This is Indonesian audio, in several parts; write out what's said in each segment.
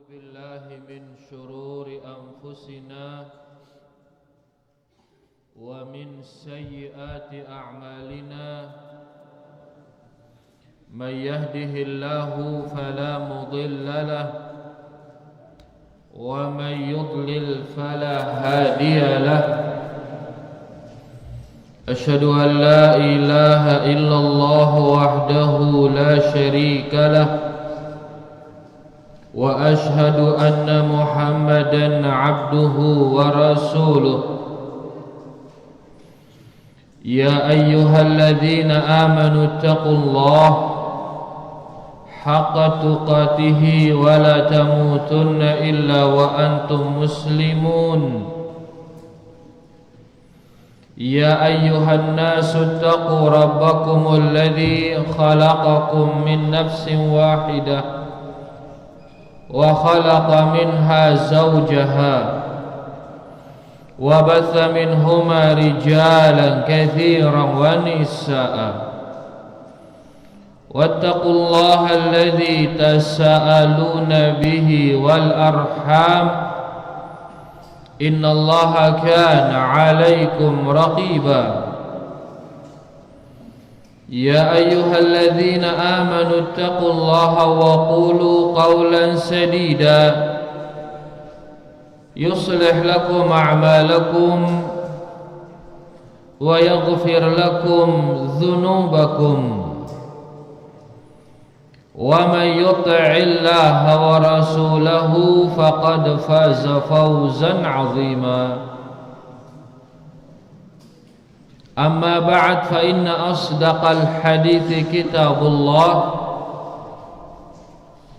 بالله من شرور أنفسنا ومن سيئات أعمالنا من يهده الله فلا مضل له ومن يضلل فلا هادي له أشهد أن لا إله إلا الله وحده لا شريك له وأشهد أن محمدًا عبده ورسوله يا أيها الذين آمنوا اتقوا الله حق تقاته ولا تموتن إلا وأنتم مسلمون يا أيها الناس اتقوا ربكم الذي خلقكم من نفس واحدة وخلق منها زوجها وبث منهما رجالا كثيرا ونساء واتقوا الله الذي تساءلون به والأرحام إن الله كان عليكم رقيبا يا أيها الذين آمنوا اتقوا الله وقولوا قولا سديدا يصلح لكم أعمالكم ويغفر لكم ذنوبكم ومن يطع الله ورسوله فقد فاز فوزا عظيما أما بعد فإن أصدق الحديث كتاب الله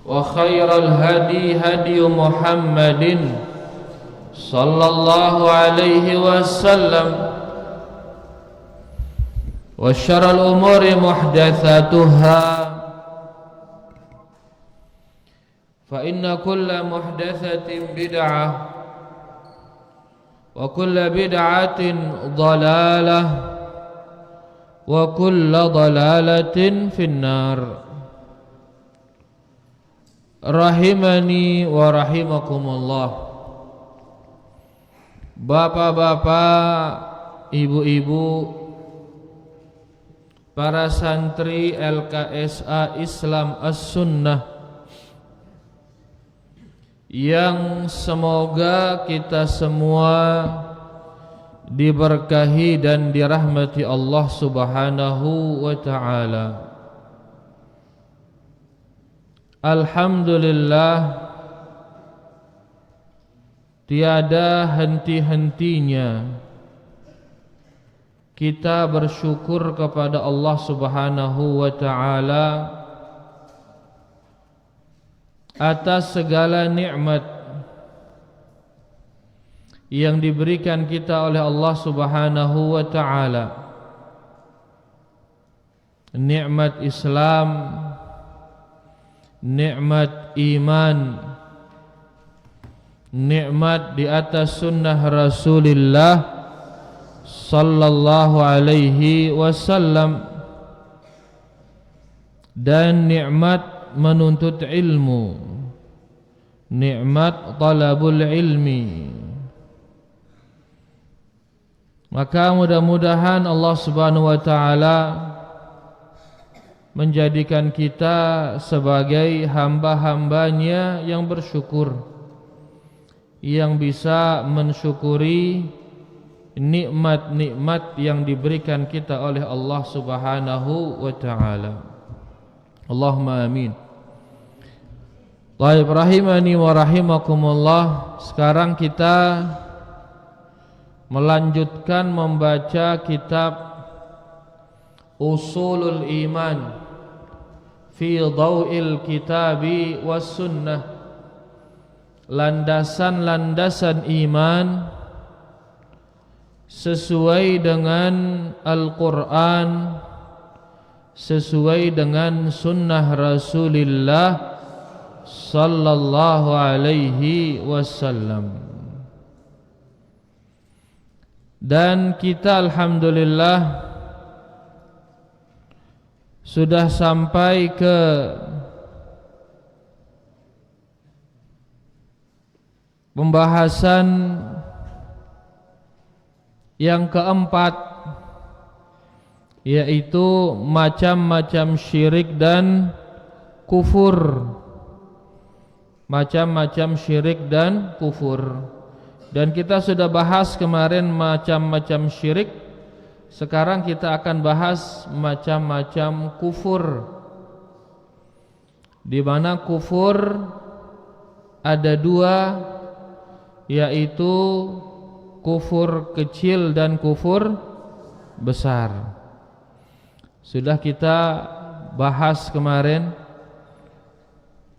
وخير الهدي هدي محمد صلى الله عليه وسلم وشر الأمور محدثاتها فإن كل محدثة بدعة وكل بدعة ضلالة وكل ضلالة في النار rahimani wa rahimakumullah. Bapak-bapak, ibu-ibu, para santri LKSA Islam As-Sunnah yang semoga kita semua diberkahi dan dirahmati Allah Subhanahu wa ta'ala. Alhamdulillah, tiada henti-hentinya kita bersyukur kepada Allah Subhanahu wa ta'ala atas segala nikmat yang diberikan kita oleh Allah Subhanahu wa ta'ala. Nikmat Islam, nikmat iman, nikmat di atas sunnah Rasulullah sallallahu alaihi wasallam, dan nikmat menuntut ilmu, nikmat talabul ilmi. Maka mudah-mudahan Allah Subhanahu wa ta'ala menjadikan kita sebagai hamba-hambanya yang bersyukur, yang bisa mensyukuri nikmat-nikmat yang diberikan kita oleh Allah Subhanahu wa ta'ala. Allahumma amin. Baik, rahimani wa rahimakumullah. Sekarang kita melanjutkan membaca kitab Usulul Iman fi Dhaw'il Kitabi was Sunnah, landasan-landasan iman sesuai dengan Al-Quran, sesuai dengan sunnah Rasulullah sallallahu alaihi wasallam. Dan kita alhamdulillah sudah sampai ke pembahasan yang keempat, yaitu macam-macam syirik dan kufur. Macam-macam syirik dan kufur. Dan kita sudah bahas kemarin macam-macam syirik. Sekarang kita akan bahas macam-macam kufur, di mana kufur ada dua, yaitu kufur kecil dan kufur besar. Sudah kita bahas kemarin,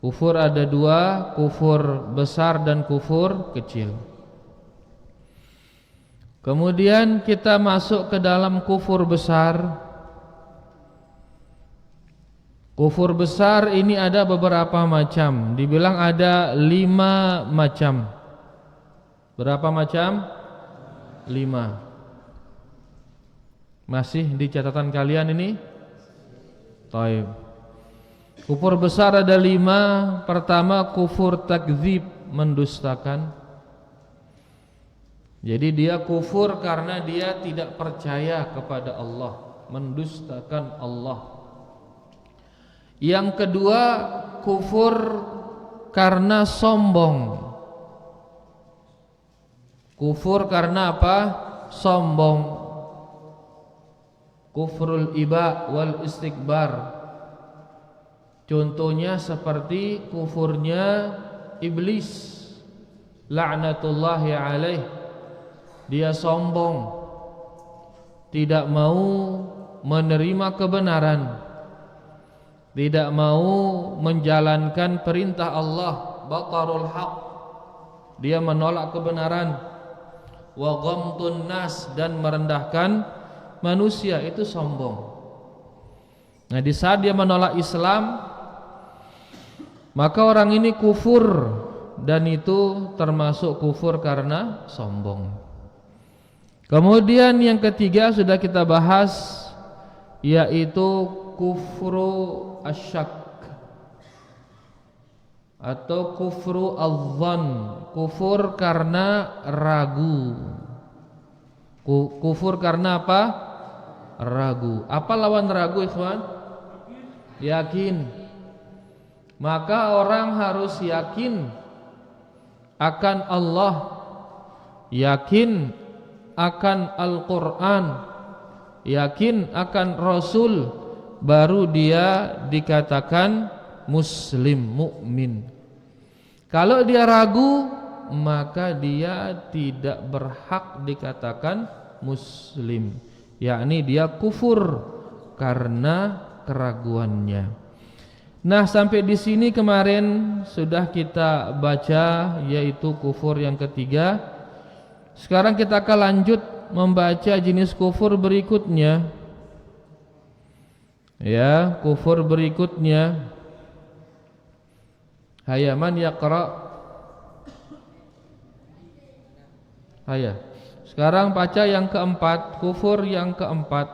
kufur ada dua, kufur besar dan kufur kecil. Kemudian kita masuk ke dalam kufur besar. Kufur besar ini ada beberapa macam. Dibilang ada 5 macam. Berapa macam? 5. Masih di catatan kalian ini? Taib. Kufur besar ada 5. Pertama, kufur takdzib, mendustakan. Jadi dia kufur karena dia tidak percaya kepada Allah, mendustakan Allah. Yang kedua, kufur karena sombong. Kufur karena apa? Sombong. Kufrul iba wal istikbar. Contohnya seperti kufurnya iblis, la'natullahi alaih. Dia sombong, tidak mau menerima kebenaran, tidak mau menjalankan perintah Allah, batarul haq. Dia menolak kebenaran. Wa ghamtun nas, dan merendahkan manusia, itu sombong. Nah, di saat dia menolak Islam, maka orang ini kufur, dan itu termasuk kufur karena sombong. Kemudian yang ketiga sudah kita bahas, yaitu kufru asyak atau kufru al-dhan, kufur karena ragu. Kufur karena apa? Ragu. Apa lawan ragu, ikhwan? Yakin. Maka orang harus yakin akan Allah, yakin akan Al-Quran, yakin akan Rasul, baru dia dikatakan muslim, mukmin. Kalau dia ragu, maka dia tidak berhak dikatakan muslim, yakni dia kufur karena keraguannya. Nah, sampai di sini kemarin sudah kita baca, yaitu kufur yang ketiga. Sekarang kita akan lanjut membaca jenis kufur berikutnya. Ya, kufur berikutnya. Hayya, man yaqra? Hayya. Sekarang baca yang keempat, kufur yang keempat.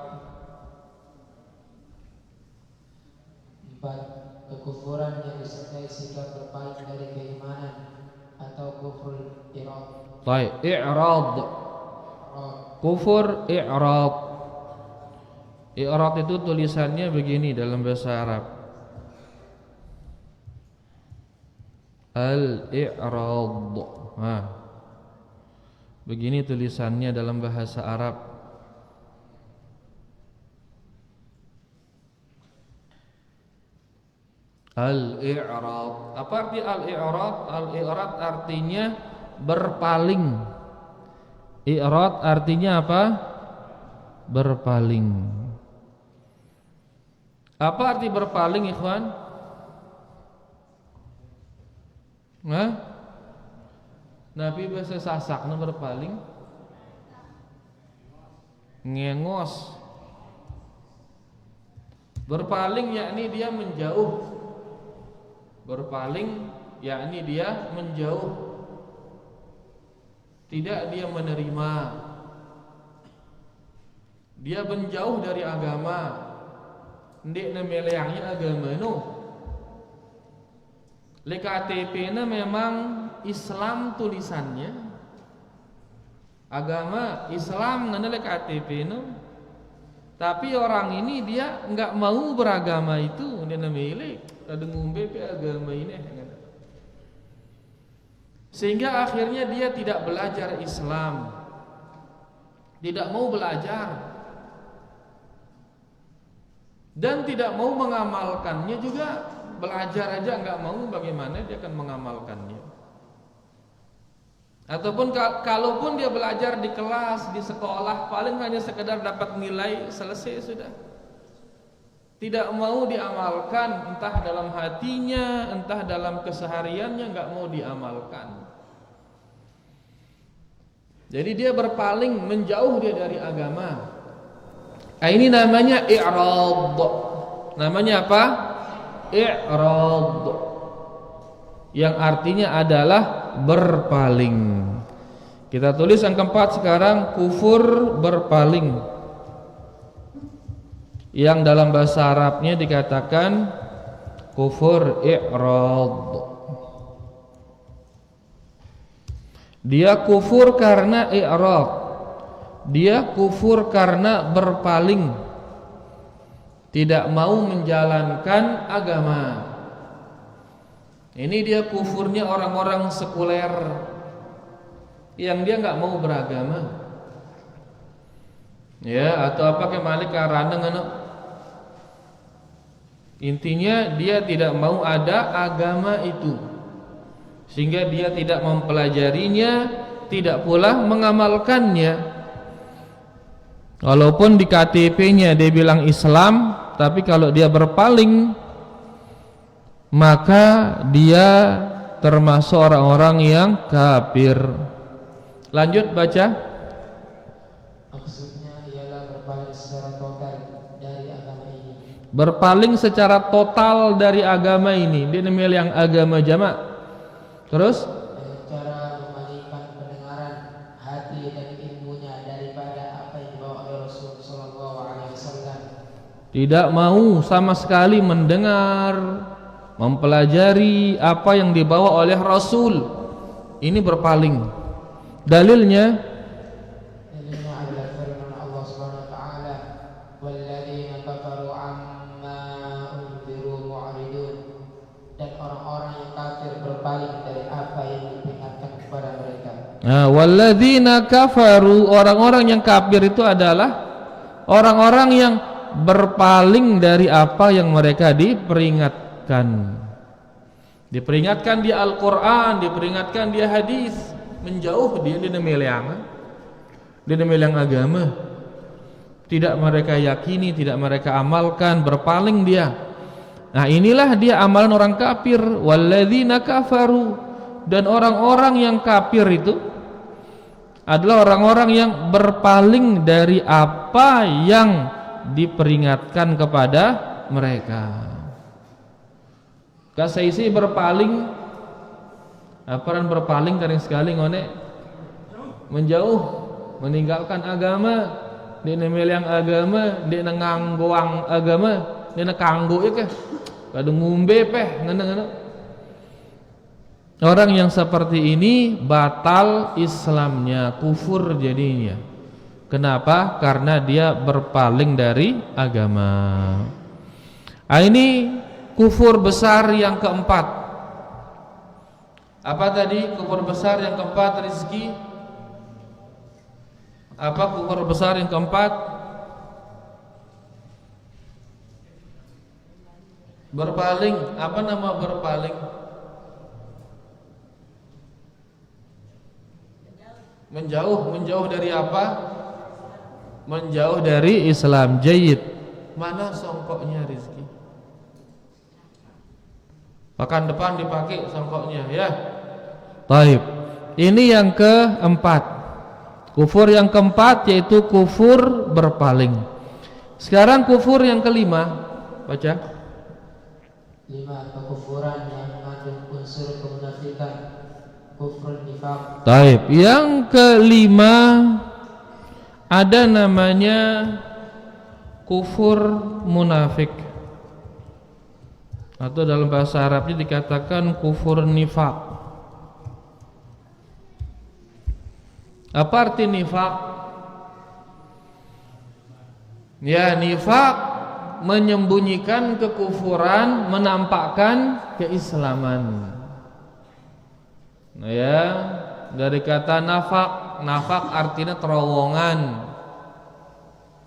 4. Kekufuran yang disertai sikap berpaling dari keimanan atau kufur irad. Baik, i'rad. Kufur i'rad. I'rad itu tulisannya begini dalam bahasa Arab. Al-i'rad. Nah, begini tulisannya dalam bahasa Arab. Al-i'rad. Apa arti al-i'rad? Al-i'rad artinya berpaling. I'rad artinya apa? Berpaling. Apa arti berpaling, ikhwan? Nah, Nabi bahasa Sasakna berpaling, ngengos. Berpaling yakni dia menjauh. Berpaling yakni dia menjauh, tidak dia menerima. Dia menjauh dari agama. Ndik nemeleangnya agama no. Le KTP na memang Islam tulisannya, agama Islam nganele KTP no, tapi orang ini dia nggak mau beragama itu, dia namanya ada ngumbe pe agama ini, sehingga akhirnya dia tidak belajar Islam, tidak mau belajar, dan tidak mau mengamalkannya juga. Belajar aja nggak mau, bagaimana dia akan mengamalkannya? Ataupun kalaupun dia belajar di kelas, di sekolah, paling hanya sekedar dapat nilai, selesai sudah. Tidak mau diamalkan, entah dalam hatinya, entah dalam kesehariannya, nggak mau diamalkan. Jadi dia berpaling, menjauh dia dari agama. Ini namanya i'rad. Namanya apa? I'rad. Yang artinya adalah berpaling. Kita tulis yang keempat sekarang, kufur berpaling. Yang dalam bahasa Arabnya dikatakan kufur i'rad. Dia kufur karena i'rad. Dia kufur karena berpaling, tidak mau menjalankan agama. Ini dia kufurnya orang-orang sekuler yang dia nggak mau beragama, ya, atau apa kemalik karena intinya dia tidak mau ada agama itu, sehingga dia tidak mempelajarinya, tidak pula mengamalkannya. Walaupun di KTP-nya dia bilang Islam, tapi kalau dia berpaling, maka dia termasuk orang-orang yang kafir. Lanjut baca. Maksudnya ialah berpaling secara total dari agama ini. Berpaling secara total dari agama ini. Dia namanya yang agama jamak. Terus Cara memalingkan pendengaran hati dan ilmunya daripada apa yang dibawa oleh Rasul Sallallahu Alaihi Wasallam. tidak mau sama sekali mendengar, mempelajari apa yang dibawa oleh Rasul. Ini berpaling. Dalilnya adalah firman Allah Subhanahu wa taala, "Walladzina kafaru amma unziru mu'ridun." Dan orang-orang yang kafir berpaling dari apa yang diperingatkan kepada mereka. Nah, walladzina kafaru, orang-orang yang kafir itu adalah orang-orang yang berpaling dari apa yang mereka diperingatkan. Diperingatkan di Al-Qur'an, diperingatkan di hadis, menjauh dia di nemilang agama. Tidak mereka yakini, tidak mereka amalkan, berpaling dia. Nah, inilah dia amalan orang kafir, walladzina kafaru. Dan orang-orang yang kafir itu adalah orang-orang yang berpaling dari apa yang diperingatkan kepada mereka. Kasaisi berpaling, aparan berpaling kering sekali ngone, menjauh, meninggalkan agama, dia nemilang agama, dia nganggoang agama, dia kanggo ya ke, kadang ngumbe peh, ngene. Orang yang seperti ini batal Islamnya, kufur jadinya. Kenapa? Karena dia berpaling dari agama. Nah, ini kufur besar yang keempat. Apa tadi kufur besar yang keempat, Rizki? Apa kufur besar yang keempat? Berpaling. Apa nama berpaling? Menjauh dari apa? Menjauh dari Islam. Jayyid. Mana songkoknya Rizki? Pekan depan dipakai songkoknya ya. Taib. Ini yang keempat. Kufur yang keempat yaitu kufur berpaling. Sekarang kufur yang kelima. Baca. 5. Kekufuran yang mengandung unsur kemunafikan, kufur nifaq. Taib. Yang kelima ada namanya kufur munafik, atau dalam bahasa Arabnya dikatakan kufur nifaq. Apa arti nifak? Ya, nifak menyembunyikan kekufuran, menampakkan keislaman. Nah, ya, dari kata nafak, nafak artinya terowongan.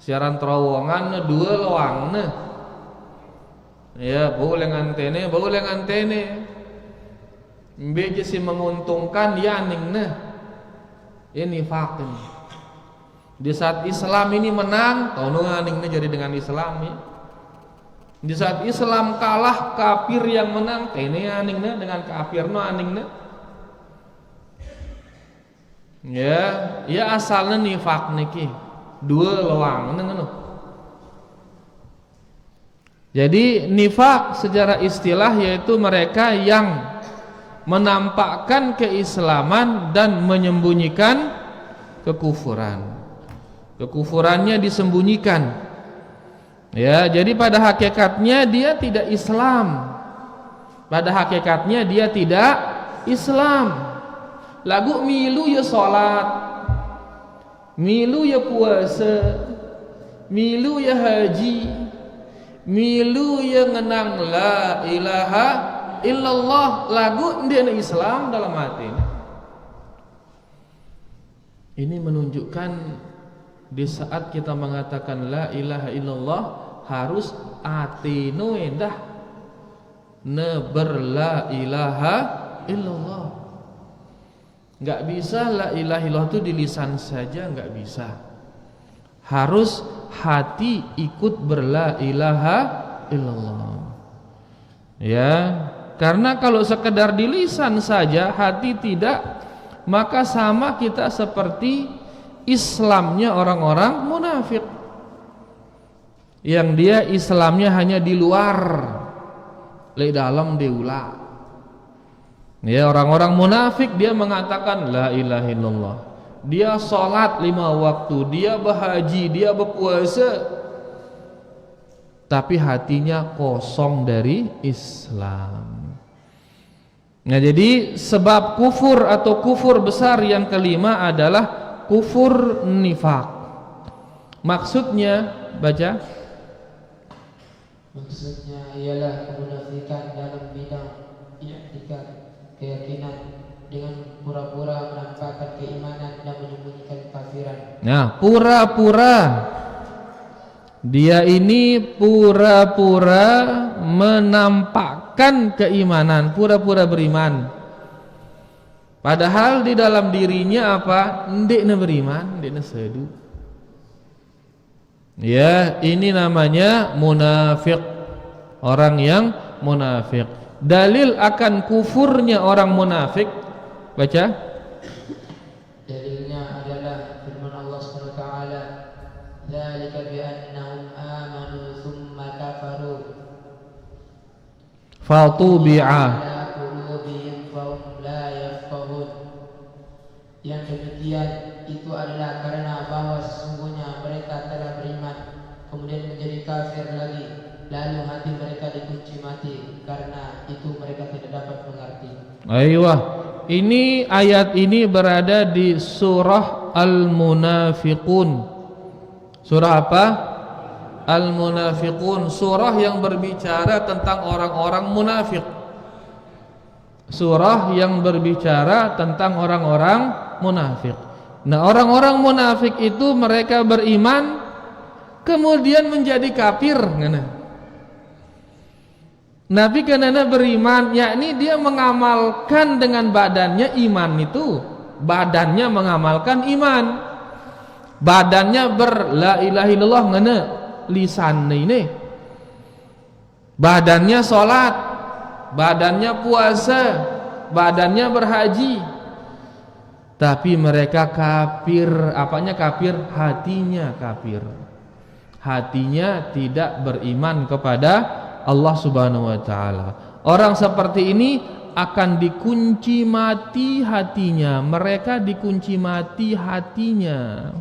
Siaran terowongan dua loang nah. Ya, boleh ngantene. Beje si menguntungkan ya ning nah. Ini nifak ini. Di saat Islam ini menang, tahu aningnya jadi dengan Islam ya. Di saat Islam kalah, kafir yang menang, ini aningnya dengan kafir no aningnya. Ya asalnya nifak niki dua loang ngono. Jadi nifak secara istilah yaitu mereka yang menampakkan keislaman dan menyembunyikan kekufuran. Kekufurannya disembunyikan. Ya, jadi pada hakikatnya dia tidak Islam. Pada hakikatnya dia tidak Islam. Lagu milu ya salat, milu ya puasa, milu ya haji, milu ya ngenang la ilaha illallah, lagu dia Islam dalam hati. Ini menunjukkan di saat kita mengatakan la ilaha illallah harus atinu endah neber la ilaha illallah. Enggak bisa la ilaha illallah itu di lisan saja, enggak bisa. Harus hati ikut berla ilaha illallah. Ya, karena kalau sekedar di lisan saja hati tidak, maka sama kita seperti Islamnya orang-orang munafik yang dia Islamnya hanya di luar, di dalam diulah. Ya, orang-orang munafik dia mengatakan la ilaha illallah, dia sholat 5 waktu, dia berhaji, dia berpuasa, tapi hatinya kosong dari Islam. Nah, jadi sebab kufur atau kufur besar yang kelima adalah kufur nifak. Maksudnya, baca. Maksudnya ialah kemunafikan dalam bidang i'tikad, keyakinan, dengan pura-pura menampakkan keimanan dan menyembunyikan kekafiran. Nah, pura-pura. Dia ini pura-pura menampakkan keimanan, pura-pura beriman. Padahal di dalam dirinya apa? Ndekna beriman, ndekna sedu. Ya, ini namanya munafik. Orang yang munafik. Dalil akan kufurnya orang munafik, baca. Dalilnya adalah firman Allah Subhanahu wa taala, "Dzalika bi annahum amanu tsumma kafaru fatubi'a." Yang demikian itu adalah karena bahwa sesungguhnya mereka telah beriman kemudian menjadi kafir lagi, lalu hati mereka dikunci mati, karena itu mereka tidak dapat mengerti. Aiyah, ini ayat ini berada di surah Al-Munafiqun. Surah apa? Al-Munafiqun, surah yang berbicara tentang orang-orang munafik. Surah yang berbicara tentang orang-orang munafik. Nah, orang-orang munafik itu mereka beriman kemudian menjadi kafir. Nabi karena beriman, yakni dia mengamalkan dengan badannya iman itu, badannya mengamalkan iman, badannya berla ilaha illallah ngene lisan ini, badannya sholat, badannya puasa, badannya berhaji, tapi mereka kafir. Apanya kafir? Hatinya kafir. Hatinya tidak beriman kepada Allah Subhanahu wa taala. Orang seperti ini akan dikunci mati hatinya. Mereka dikunci mati hatinya.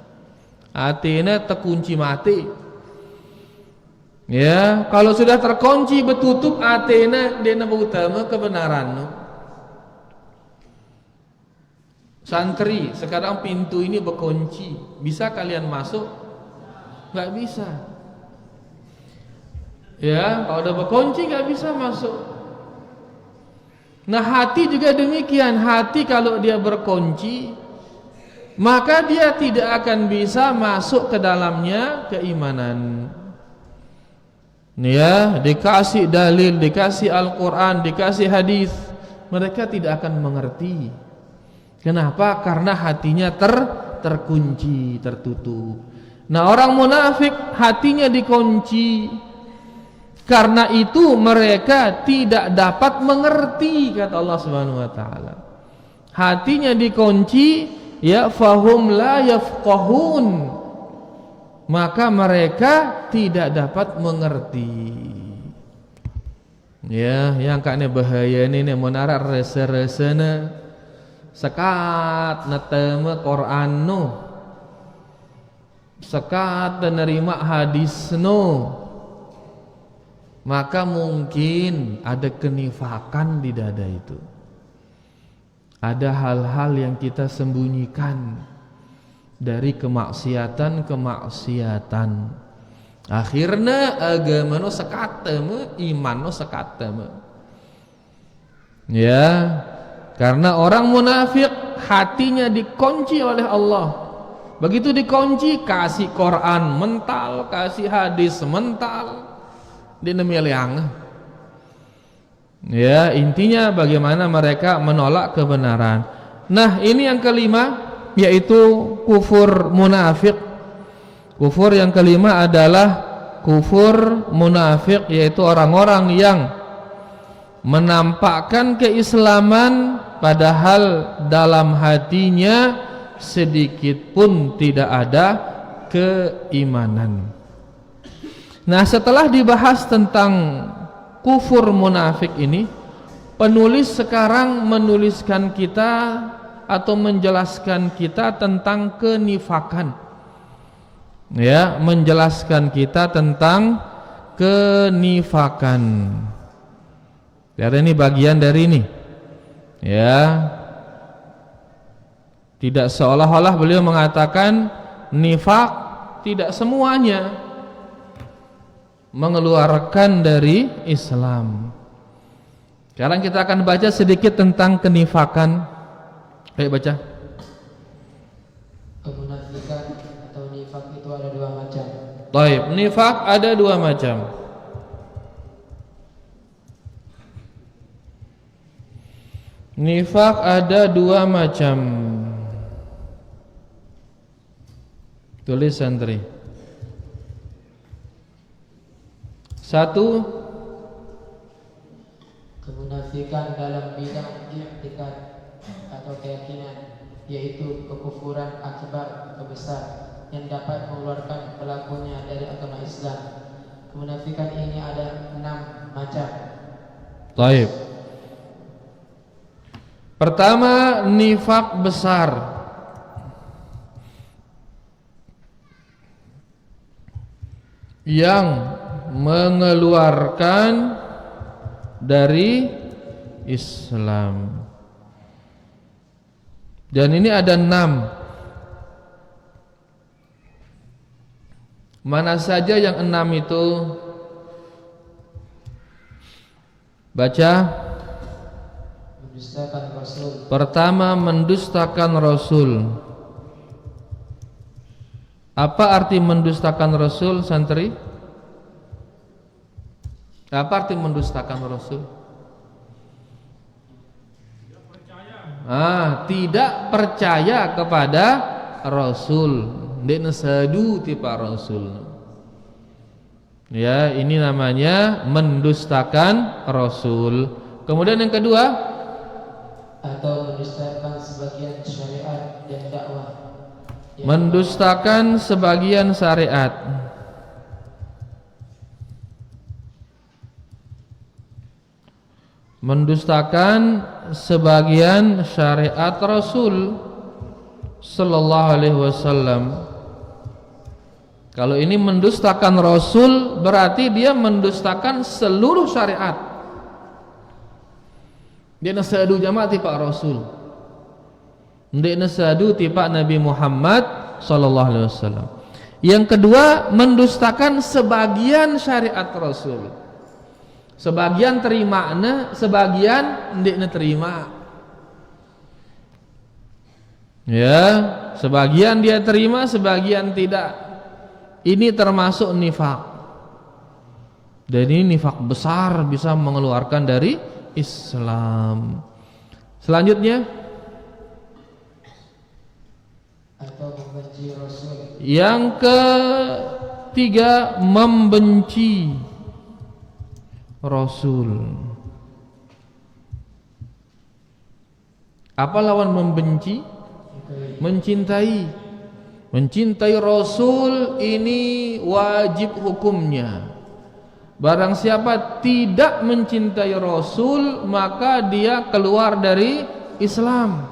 Hatinya terkunci mati. Ya, kalau sudah terkunci betutup hatinya, dia utama kebenaran. Santri, sekarang pintu ini berkunci, bisa kalian masuk? Nggak bisa. Ya, kalau udah berkunci nggak bisa masuk. Nah, hati juga demikian. Hati kalau dia berkunci, maka dia tidak akan bisa masuk ke dalamnya keimanan. Ya, dikasih dalil, dikasih Al-Quran, dikasih hadis, mereka tidak akan mengerti. Kenapa? Karena hatinya terkunci, tertutup. Nah, orang munafik hatinya dikunci. Karena itu mereka tidak dapat mengerti, kata Allah Subhanahu wa taala. Hatinya dikunci, ya, fahum la yafqahun. Maka mereka tidak dapat mengerti. Ya, yang kane bahaya ini menara rese-resena sekat neteme Quran no, sekat menerima hadis no, maka mungkin ada kenifakan di dada itu. Ada hal-hal yang kita sembunyikan dari kemaksiatan. Akhirnya agama no sekateme, iman no sekateme. Ya, karena orang munafik hatinya dikunci oleh Allah. Begitu dikunci, kasih Quran mental, kasih hadis mental, dinemeliang. Ya, intinya bagaimana mereka menolak kebenaran. Nah, ini yang kelima, yaitu kufur munafik. Kufur yang kelima adalah kufur munafik, yaitu orang-orang yang menampakkan keislaman padahal dalam hatinya sedikit pun tidak ada keimanan. Nah, setelah dibahas tentang kufur munafik ini, penulis sekarang menuliskan kita atau menjelaskan kita tentang kenifakan. Ya, menjelaskan kita tentang kenifakan. Dari ini bagian dari ini. Ya, tidak seolah-olah beliau mengatakan nifak tidak semuanya mengeluarkan dari Islam. Sekarang kita akan baca sedikit tentang kenifakan. Baik, baca. Kemunafikan atau nifak itu ada dua macam. Baik, nifak ada dua macam. Nifak ada dua macam. Tulis santri. Satu, kemunafikan dalam bidang i'tikad atau keyakinan, yaitu kekufuran akbar atau besar yang dapat mengeluarkan pelakunya dari agama Islam. Kemunafikan ini ada 6 macam. baik. Pertama, nifak besar. Yang mengeluarkan dari Islam. Dan ini ada 6. Mana saja yang 6 itu? Baca. Mendustakan Rasul. Pertama, mendustakan Rasul. Apa arti mendustakan Rasul, santri? Apa arti mendustakan Rasul? Tidak percaya kepada Rasul. Dek sadu tipa Rasul. Ya, ini namanya mendustakan Rasul. Kemudian yang kedua, atau mendustakan sebagian syariat dan dakwah. Mendustakan sebagian syariat. Mendustakan sebagian syariat Rasul sallallahu alaihi wasallam. Kalau ini mendustakan Rasul, berarti dia mendustakan seluruh syariat. Dia nasadu jamaah Pak Rasul. ndekna sadu tipak Nabi Muhammad sallallahu alaihi wasallam. Yang kedua, mendustakan sebagian syariat Rasul. Sebagian terima, sebagian ndekna terima. Ya, sebagian dia terima, sebagian tidak. Ini termasuk nifak. Dan ini nifak besar, bisa mengeluarkan dari Islam. Selanjutnya, atau membenci Rasul. Yang ketiga, membenci Rasul. Apa lawan membenci? Mencintai. Mencintai Rasul ini wajib hukumnya. Barang siapa tidak mencintai Rasul, maka dia keluar dari Islam.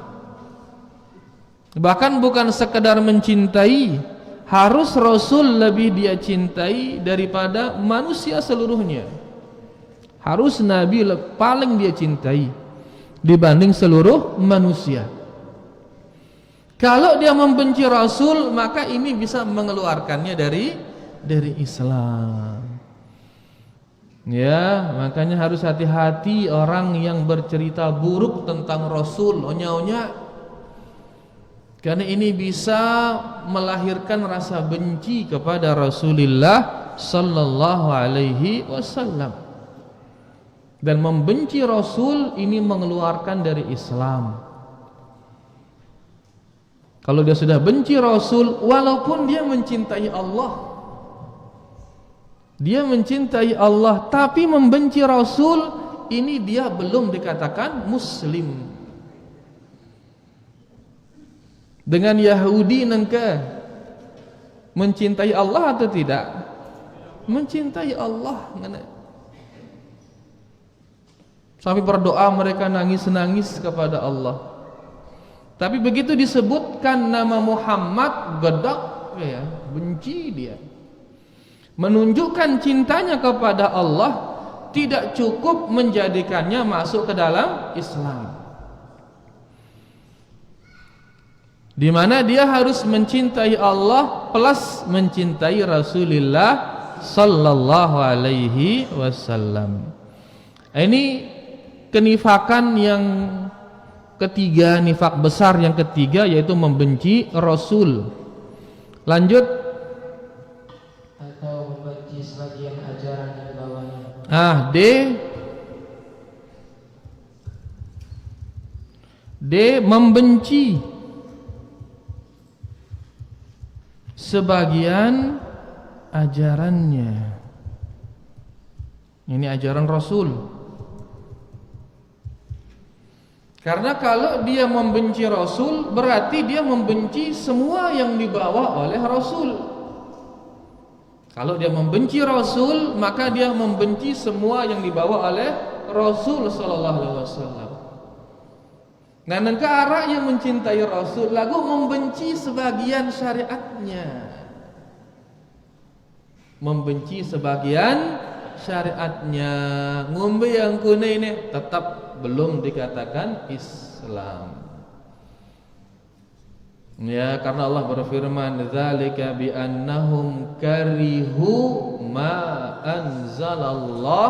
Bahkan bukan sekedar mencintai, harus Rasul lebih dia cintai daripada manusia seluruhnya. Harus Nabi paling dia cintai dibanding seluruh manusia. Kalau dia membenci Rasul, maka ini bisa mengeluarkannya dari Islam. Ya, makanya harus hati-hati orang yang bercerita buruk tentang Rasul, onya-onya. Karena ini bisa melahirkan rasa benci kepada Rasulullah sallallahu alaihi wasallam. Dan membenci Rasul ini mengeluarkan dari Islam. Kalau dia sudah benci Rasul, walaupun dia mencintai Allah, dia mencintai Allah tapi membenci Rasul, ini dia belum dikatakan Muslim. Dengan Yahudi nengke mencintai Allah atau tidak? Mencintai Allah. Sampai berdoa mereka nangis-nangis kepada Allah. Tapi begitu disebutkan nama Muhammad, gedak ya, benci dia. Menunjukkan cintanya kepada Allah tidak cukup menjadikannya masuk ke dalam Islam. Di mana dia harus mencintai Allah plus mencintai Rasulullah sallallahu alaihi wasallam. Ini kenifakan yang ketiga, nifak besar yang ketiga, yaitu membenci Rasul. Lanjut. Atau membenci sebagian ajaran yang dibawanya. D. Membenci sebagian ajarannya. Ini ajaran Rasul. Karena kalau dia membenci Rasul, berarti dia membenci semua yang dibawa oleh Rasul. Kalau dia membenci Rasul, maka dia membenci semua yang dibawa oleh Rasul sallallahu alaihi wasallam. Nah, negara yang mencintai Rasul lalu membenci sebagian syariatnya. Membenci sebagian syariatnya. Ngombe yang kuno ini tetap belum dikatakan Islam. Ya, karena Allah berfirman, "Dzalika bi annahum karihu ma anzalallah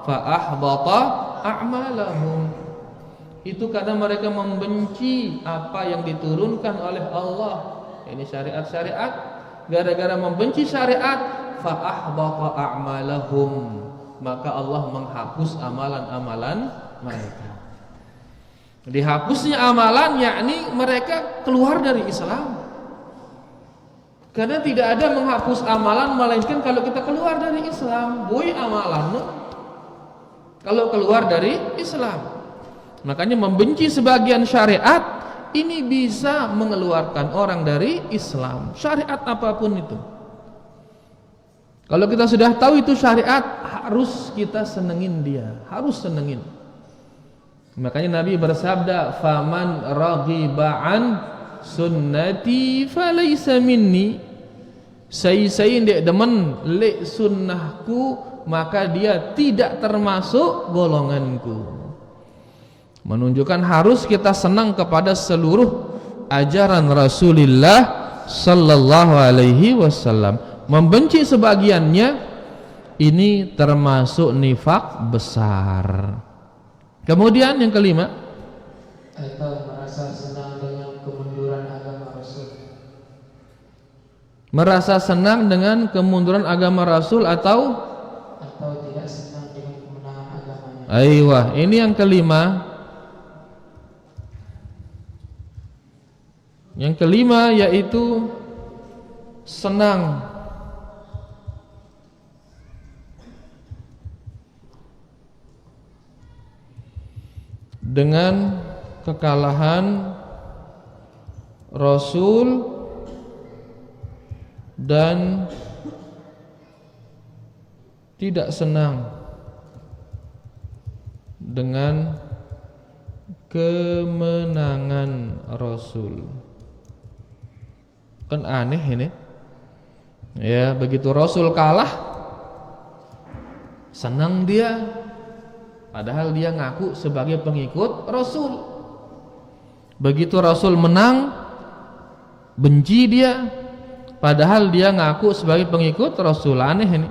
fa ahbata a'malahum." Itu karena mereka membenci apa yang diturunkan oleh Allah. Ini syariat-syariat. Gara-gara membenci syariat, fa ahbata a'malahum, maka Allah menghapus amalan-amalan mereka. Dihapusnya amalan, yakni mereka keluar dari Islam. Karena tidak ada menghapus amalan melainkan kalau kita keluar dari Islam. Boy amalan kalau keluar dari Islam. Makanya membenci sebagian syariat ini bisa mengeluarkan orang dari Islam. Syariat apapun itu. Kalau kita sudah tahu itu syariat, harus kita senengin dia, harus senengin. Makanya Nabi bersabda, "Faman raghiba an sunnati falaysa minni." Saya ndak demen le sunnahku, maka dia tidak termasuk golonganku. Menunjukkan harus kita senang kepada seluruh ajaran Rasulullah sallallahu alaihi wasallam. Membenci sebagiannya ini termasuk nifak besar. Kemudian yang kelima, atau merasa senang dengan kemunduran agama Rasul. Merasa senang dengan kemunduran agama Rasul atau tidak senang dengan kemenangan agamanya. Aiwah, ini yang kelima. Yang kelima yaitu senang dengan kekalahan Rasul dan tidak senang dengan kemenangan Rasul. Kan aneh ini. Ya, begitu Rasul kalah senang dia, padahal dia ngaku sebagai pengikut Rasul. Begitu Rasul menang benci dia, padahal dia ngaku sebagai pengikut Rasul. Aneh ini.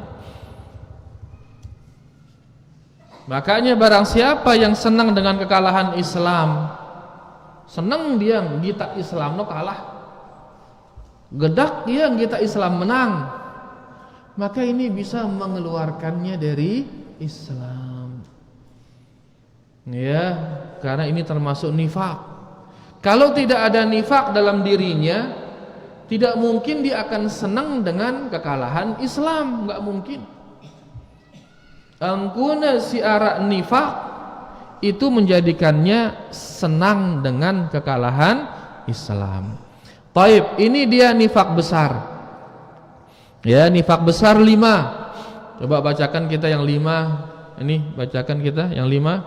Makanya barang siapa yang senang dengan kekalahan Islam, senang dia kita Islam no kalah, gedak dia kita Islam menang, maka ini bisa mengeluarkannya dari Islam. Ya, karena ini termasuk nifak. Kalau tidak ada nifak dalam dirinya, tidak mungkin dia akan senang dengan kekalahan Islam, enggak mungkin. Angkuna siara nifak itu menjadikannya senang dengan kekalahan Islam. Taib, ini dia nifak besar. Ya, nifak besar 5. Coba bacakan kita yang 5. Ini bacakan kita yang 5.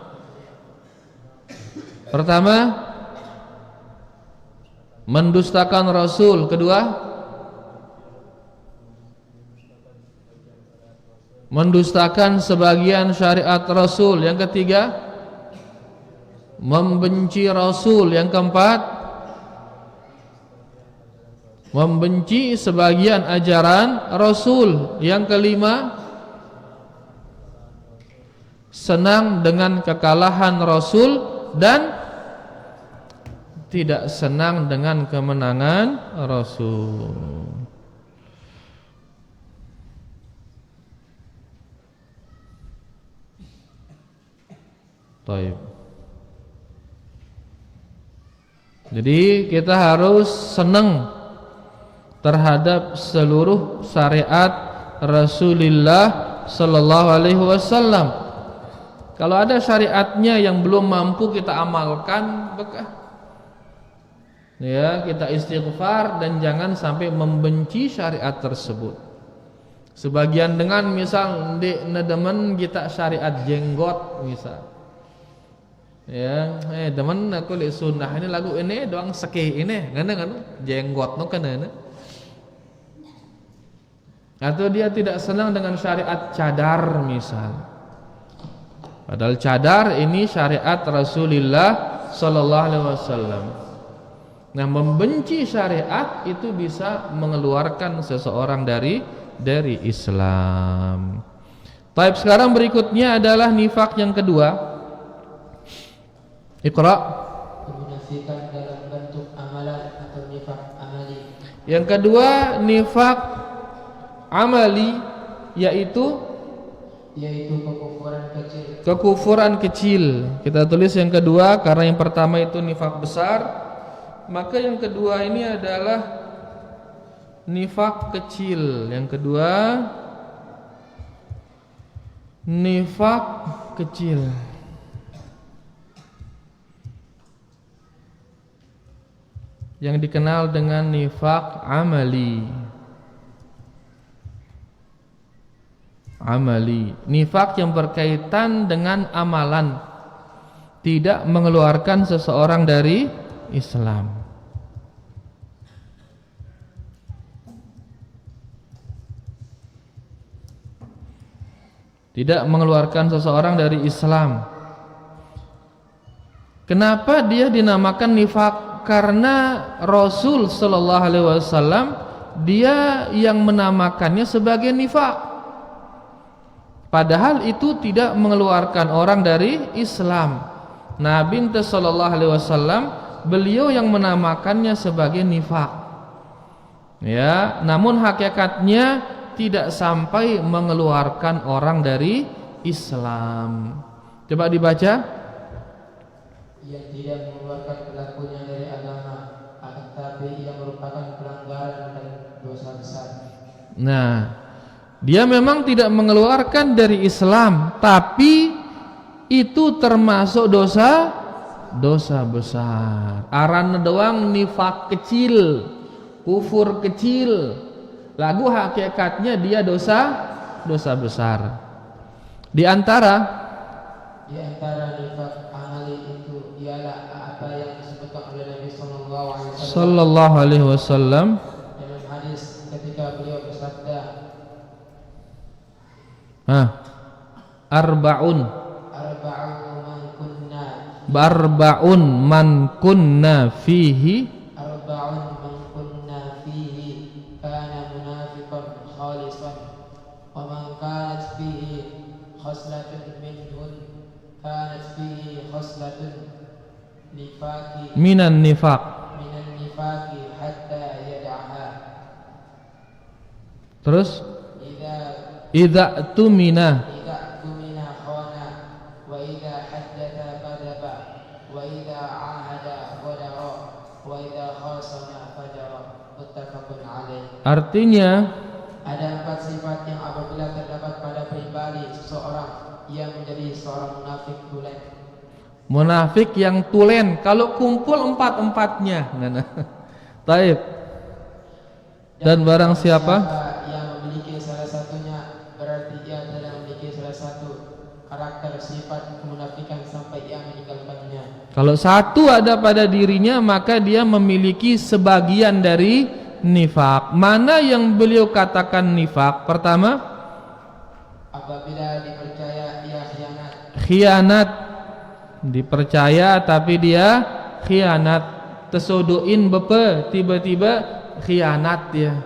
Pertama, mendustakan Rasul. Kedua, mendustakan sebagian syariat Rasul. Yang ketiga, membenci Rasul. Yang keempat, membenci sebagian ajaran Rasul. Yang kelima, senang dengan kekalahan Rasul dan tidak senang dengan kemenangan Rasul. Taib. Jadi kita harus senang terhadap seluruh syariat Rasulullah sallallahu alaihi wasallam. Kalau ada syariatnya yang belum mampu kita amalkan, ya kita istighfar dan jangan sampai membenci syariat tersebut. Sebagian dengan misal di nedemen kita syariat jenggot misal. Ya, teman aku lihat sunnah ini lagu ini doang seke ini, ngene jenggot no kana. Atau dia tidak senang dengan syariat cadar misal. Padahal cadar ini syariat Rasulullah sallallahu alaihi wasallam. Nah, membenci syariat itu bisa mengeluarkan seseorang dari Islam. Taib, sekarang berikutnya adalah nifak yang kedua. Iqra. Menafikan dalam bentuk amalan atau nifak amali. Yang kedua nifak amali, yaitu kekufuran kecil. Kita tulis yang kedua karena yang pertama itu nifak besar, maka yang kedua ini adalah nifak kecil. Yang kedua nifak kecil. Yang dikenal dengan nifak amali. Nifak yang berkaitan dengan amalan, tidak mengeluarkan seseorang dari Islam. Tidak mengeluarkan seseorang dari Islam. Kenapa dia dinamakan nifak Karena Rasul sallallahu alaihi wasallam dia yang menamakannya sebagai nifaq. Padahal itu tidak mengeluarkan orang dari Islam. Nabi sallallahu alaihi wasallam beliau yang menamakannya sebagai nifaq. Ya, namun hakikatnya tidak sampai mengeluarkan orang dari Islam. Coba dibaca. Yang tidak mengeluarkan pelakunya dari agama, tetapi ia merupakan pelanggaran dan dosa besar. Nah, dia memang tidak mengeluarkan dari Islam, tapi itu termasuk dosa besar. Aran doang nifak kecil, kufur kecil. Lagu hakikatnya dia dosa besar. Di antara nifak amali itu ialah apa yang disebutkan oleh Nabi sallallahu alaihi wasallam dalam hadis ketika beliau bersabda, arba'un man kunna fihi kana munafiqan khalisan wa man kanat fihi khaslatun minhun kanat fihi khaslatun minan nifaq hatta yad'aha. Terus idza tumina khana wa idza haddatha kadaba wa idza ahada ghadara wa idza khasama fajara. Muttafaqun alaih. Artinya ada 4 sifat yang apabila terdapat pada pribadi seseorang ia menjadi seorang munafik tulen. Munafik yang tulen kalau kumpul 4-4-nya. Taib. Dan barang siapa yang memiliki salah satunya berarti ia telah memiliki salah satu karakter sifat kemunafikan sampai ia meninggalkannya. Kalau satu ada pada dirinya maka dia memiliki sebagian dari nifak. Mana yang beliau katakan nifak? Pertama, apabila dipercaya ia khianat. Dipercaya tapi dia khianat, tesodoin bepe tiba-tiba khianat dia,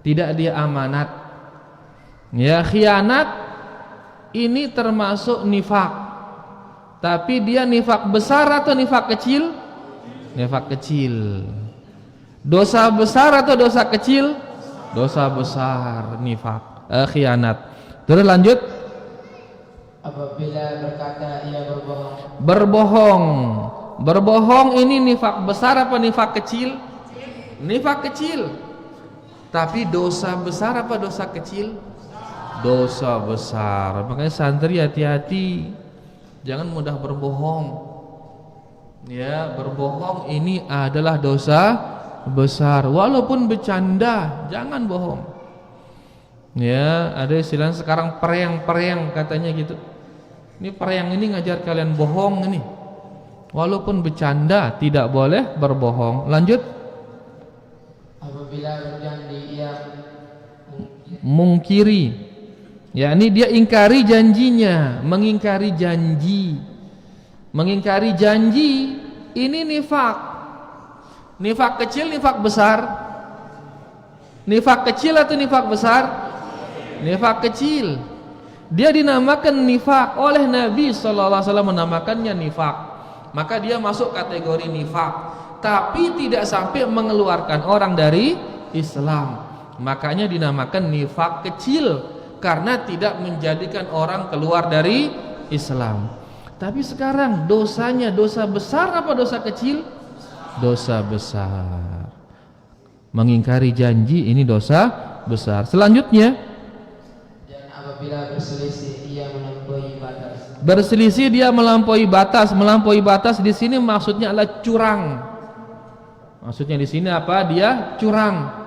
tidak dia amanat. Ya, khianat ini termasuk nifak. Tapi dia nifak besar atau nifak kecil? Nifak kecil. Dosa besar atau dosa kecil? Dosa besar, nifak, khianat. Terus lanjut. Apabila berkata ia berbohong ini nifak besar apa nifak kecil? Nifak kecil. Tapi dosa besar apa dosa kecil? Dosa besar. Makanya santri hati-hati, jangan mudah berbohong. Ya, berbohong ini adalah dosa besar. Walaupun bercanda, jangan bohong. Ya, ada istilah sekarang pereng katanya gitu. Ini pereng ini ngajar kalian bohong ini. Walaupun bercanda tidak boleh berbohong. Lanjut. Apabila berjanji ia mungkiri. Ya, ini dia ingkari janjinya, mengingkari janji. Mengingkari janji ini nifak. Nifak kecil, nifak besar. Nifak kecil atau nifak besar? Nifak kecil. Dia dinamakan nifak oleh Nabi sallallahu alaihi wasallam, menamakannya nifak. Maka dia masuk kategori nifak, tapi tidak sampai mengeluarkan orang dari Islam. Makanya dinamakan nifak kecil karena tidak menjadikan orang keluar dari Islam. Tapi sekarang dosanya dosa besar apa dosa kecil? Dosa besar. Mengingkari janji ini dosa besar. Selanjutnya, apabila berselisih dia melampaui batas. Berselisih dia melampaui batas. Melampaui batas di sini maksudnya adalah curang. Maksudnya di sini apa? Dia curang.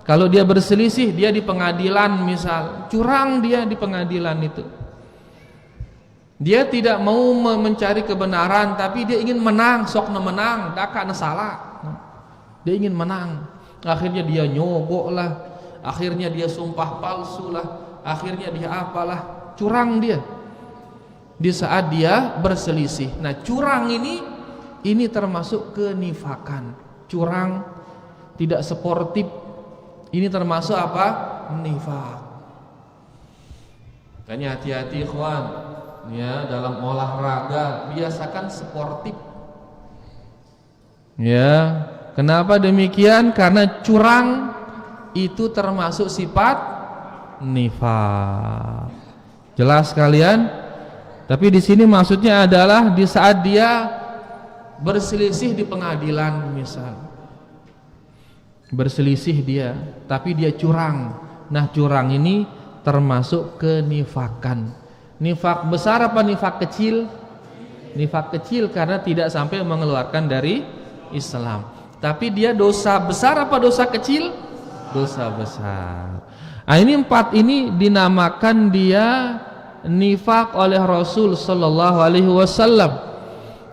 Kalau dia berselisih, dia di pengadilan misal, curang dia di pengadilan itu. Dia tidak mau mencari kebenaran, tapi dia ingin menang, sok menang, dakana salah. Dia ingin menang. Akhirnya dia nyogok lah, akhirnya dia sumpah palsu lah. Akhirnya dia apalah, curang dia di saat dia berselisih. Nah, curang ini ini termasuk kenifakan. Curang, tidak sportif, ini termasuk apa? Nifak. Makanya hati-hati ikhwan, ya, dalam olahraga biasakan sportif. Ya, kenapa demikian? Karena curang itu termasuk sifat nifak. Jelas kalian? Tapi di sini maksudnya adalah di saat dia berselisih di pengadilan misal. Berselisih dia, tapi dia curang. Nah, curang ini termasuk kenifakan. Nifak besar apa nifak kecil? Nifak kecil karena tidak sampai mengeluarkan dari Islam. Tapi dia dosa besar apa dosa kecil? Dosa besar. Nah, ini 4 ini dinamakan dia nifak oleh Rasul sallallahu alaihi wasallam.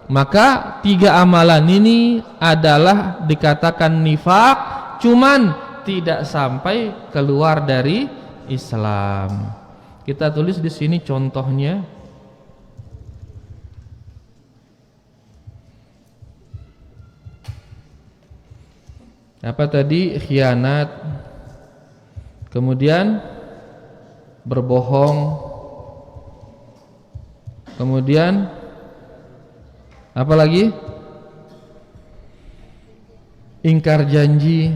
Maka 3 amalan ini adalah dikatakan nifak, cuman tidak sampai keluar dari Islam. Kita tulis di sini contohnya. Apa tadi? Khianat. Kemudian berbohong. Kemudian apa lagi? Ingkar janji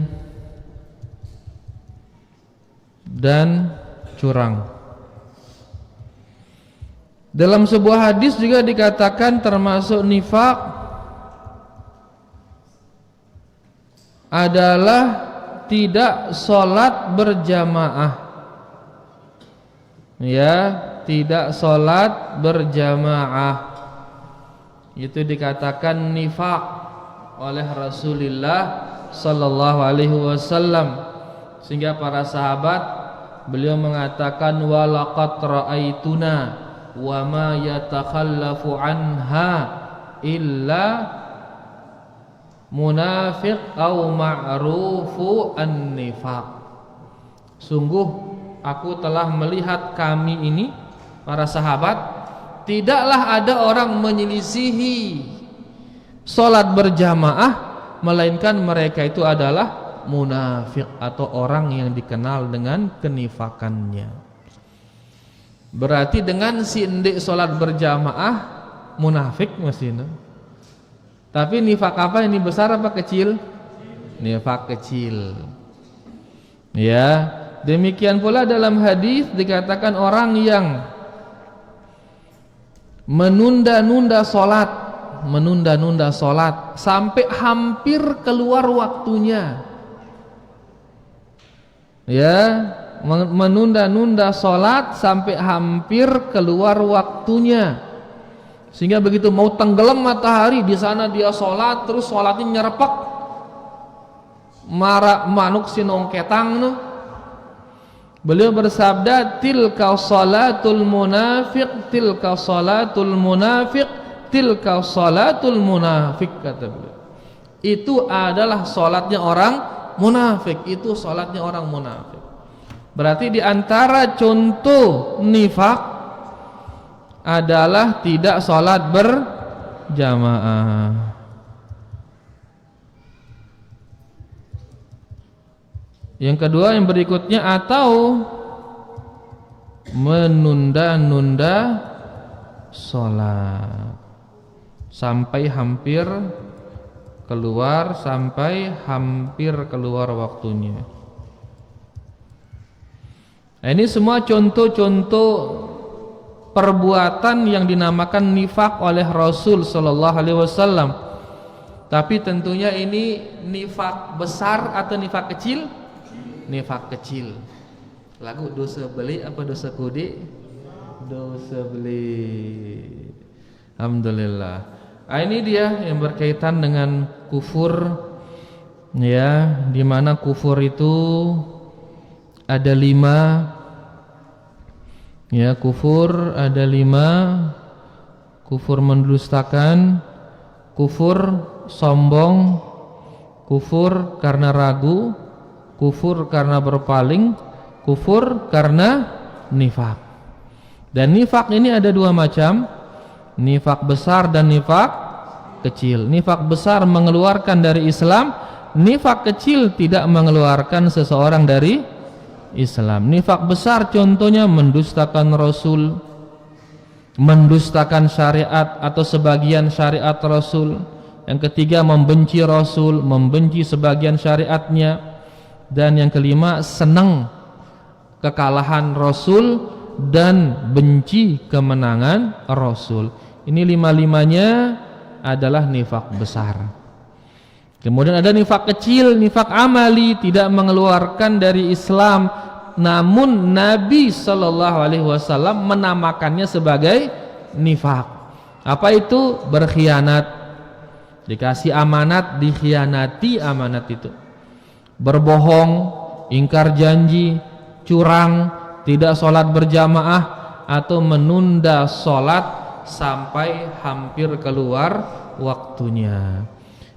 dan curang. Dalam sebuah hadis juga dikatakan termasuk nifak adalah tidak sholat berjamaah. Ya, tidak sholat berjamaah. Itu dikatakan nifak oleh Rasulullah sallallahu alaihi wasallam. Sehingga para sahabat, beliau mengatakan walaqad ra'aituna wa ma yatakhallafu anha illa munafiq au ma'rufu an-nifaq. Sungguh aku telah melihat kami ini para sahabat, tidaklah ada orang menyelisihi salat berjamaah melainkan mereka itu adalah munafik atau orang yang dikenal dengan kenifakannya. Berarti dengan si indik salat berjamaah munafik masih. Tapi nifak apa ini, besar apa kecil? Nifak kecil. Ya, demikian pula dalam hadis dikatakan orang yang menunda-nunda salat sampai hampir keluar waktunya. Ya, menunda-nunda salat sampai hampir keluar waktunya. Sehingga begitu mau tenggelam matahari, di sana dia sholat, terus sholatnya nyerepek marak manuk sinongketang no. Beliau bersabda, tilka salatul munafiq, tilka salatul munafiq, tilka salatul munafiq, kata beliau. Itu adalah sholatnya orang munafik, itu sholatnya orang munafik. Berarti di antara contoh nifak adalah tidak sholat berjamaah. Yang kedua, yang berikutnya, atau menunda-nunda sholat sampai hampir keluar waktunya. Nah, ini semua contoh-contoh perbuatan yang dinamakan nifak oleh Rasul sallallahu alaihi wasallam. Tapi tentunya ini nifak besar atau nifak kecil? Nifak kecil. Lagu dosa beli apa dosa kudi? Dosa beli. Alhamdulillah. Nah, ini dia yang berkaitan dengan kufur, ya, di mana kufur itu ada 5. Ya, kufur ada 5. Kufur mendustakan, kufur sombong, kufur karena ragu, kufur karena berpaling, kufur karena nifak. Dan nifak ini ada 2 macam, nifak besar dan nifak kecil. Nifak besar mengeluarkan dari Islam, nifak kecil tidak mengeluarkan seseorang dari Islam. Nifak besar contohnya mendustakan Rasul, mendustakan syariat atau sebagian syariat Rasul. Yang ketiga membenci Rasul, membenci sebagian syariatnya. Dan yang kelima senang kekalahan Rasul dan benci kemenangan Rasul. Ini lima-limanya adalah nifak besar. Kemudian ada nifak kecil, nifak amali, tidak mengeluarkan dari Islam, namun Nabi SAW menamakannya sebagai nifak. Apa itu? Berkhianat. Dikasih amanat, dikhianati amanat itu. Berbohong, ingkar janji, curang, tidak sholat berjamaah, atau menunda sholat sampai hampir keluar waktunya.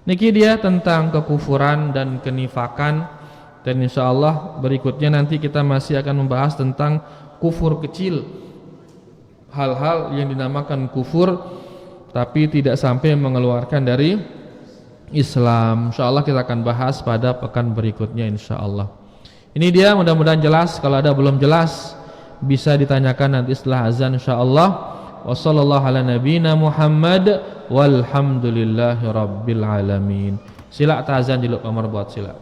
Niki dia tentang kekufuran dan kenifakan. Dan insya Allah berikutnya nanti kita masih akan membahas tentang kufur kecil, hal-hal yang dinamakan kufur tapi tidak sampai mengeluarkan dari Islam. Insya Allah kita akan bahas pada pekan berikutnya insya Allah. Ini dia, mudah-mudahan jelas. Kalau ada belum jelas bisa ditanyakan nanti setelah azan insya Allah. Wassallallahu ala nabiyina Muhammad walhamdulillahi rabbil alamin. Sila ta'azan dulu Pak Marbot, sila.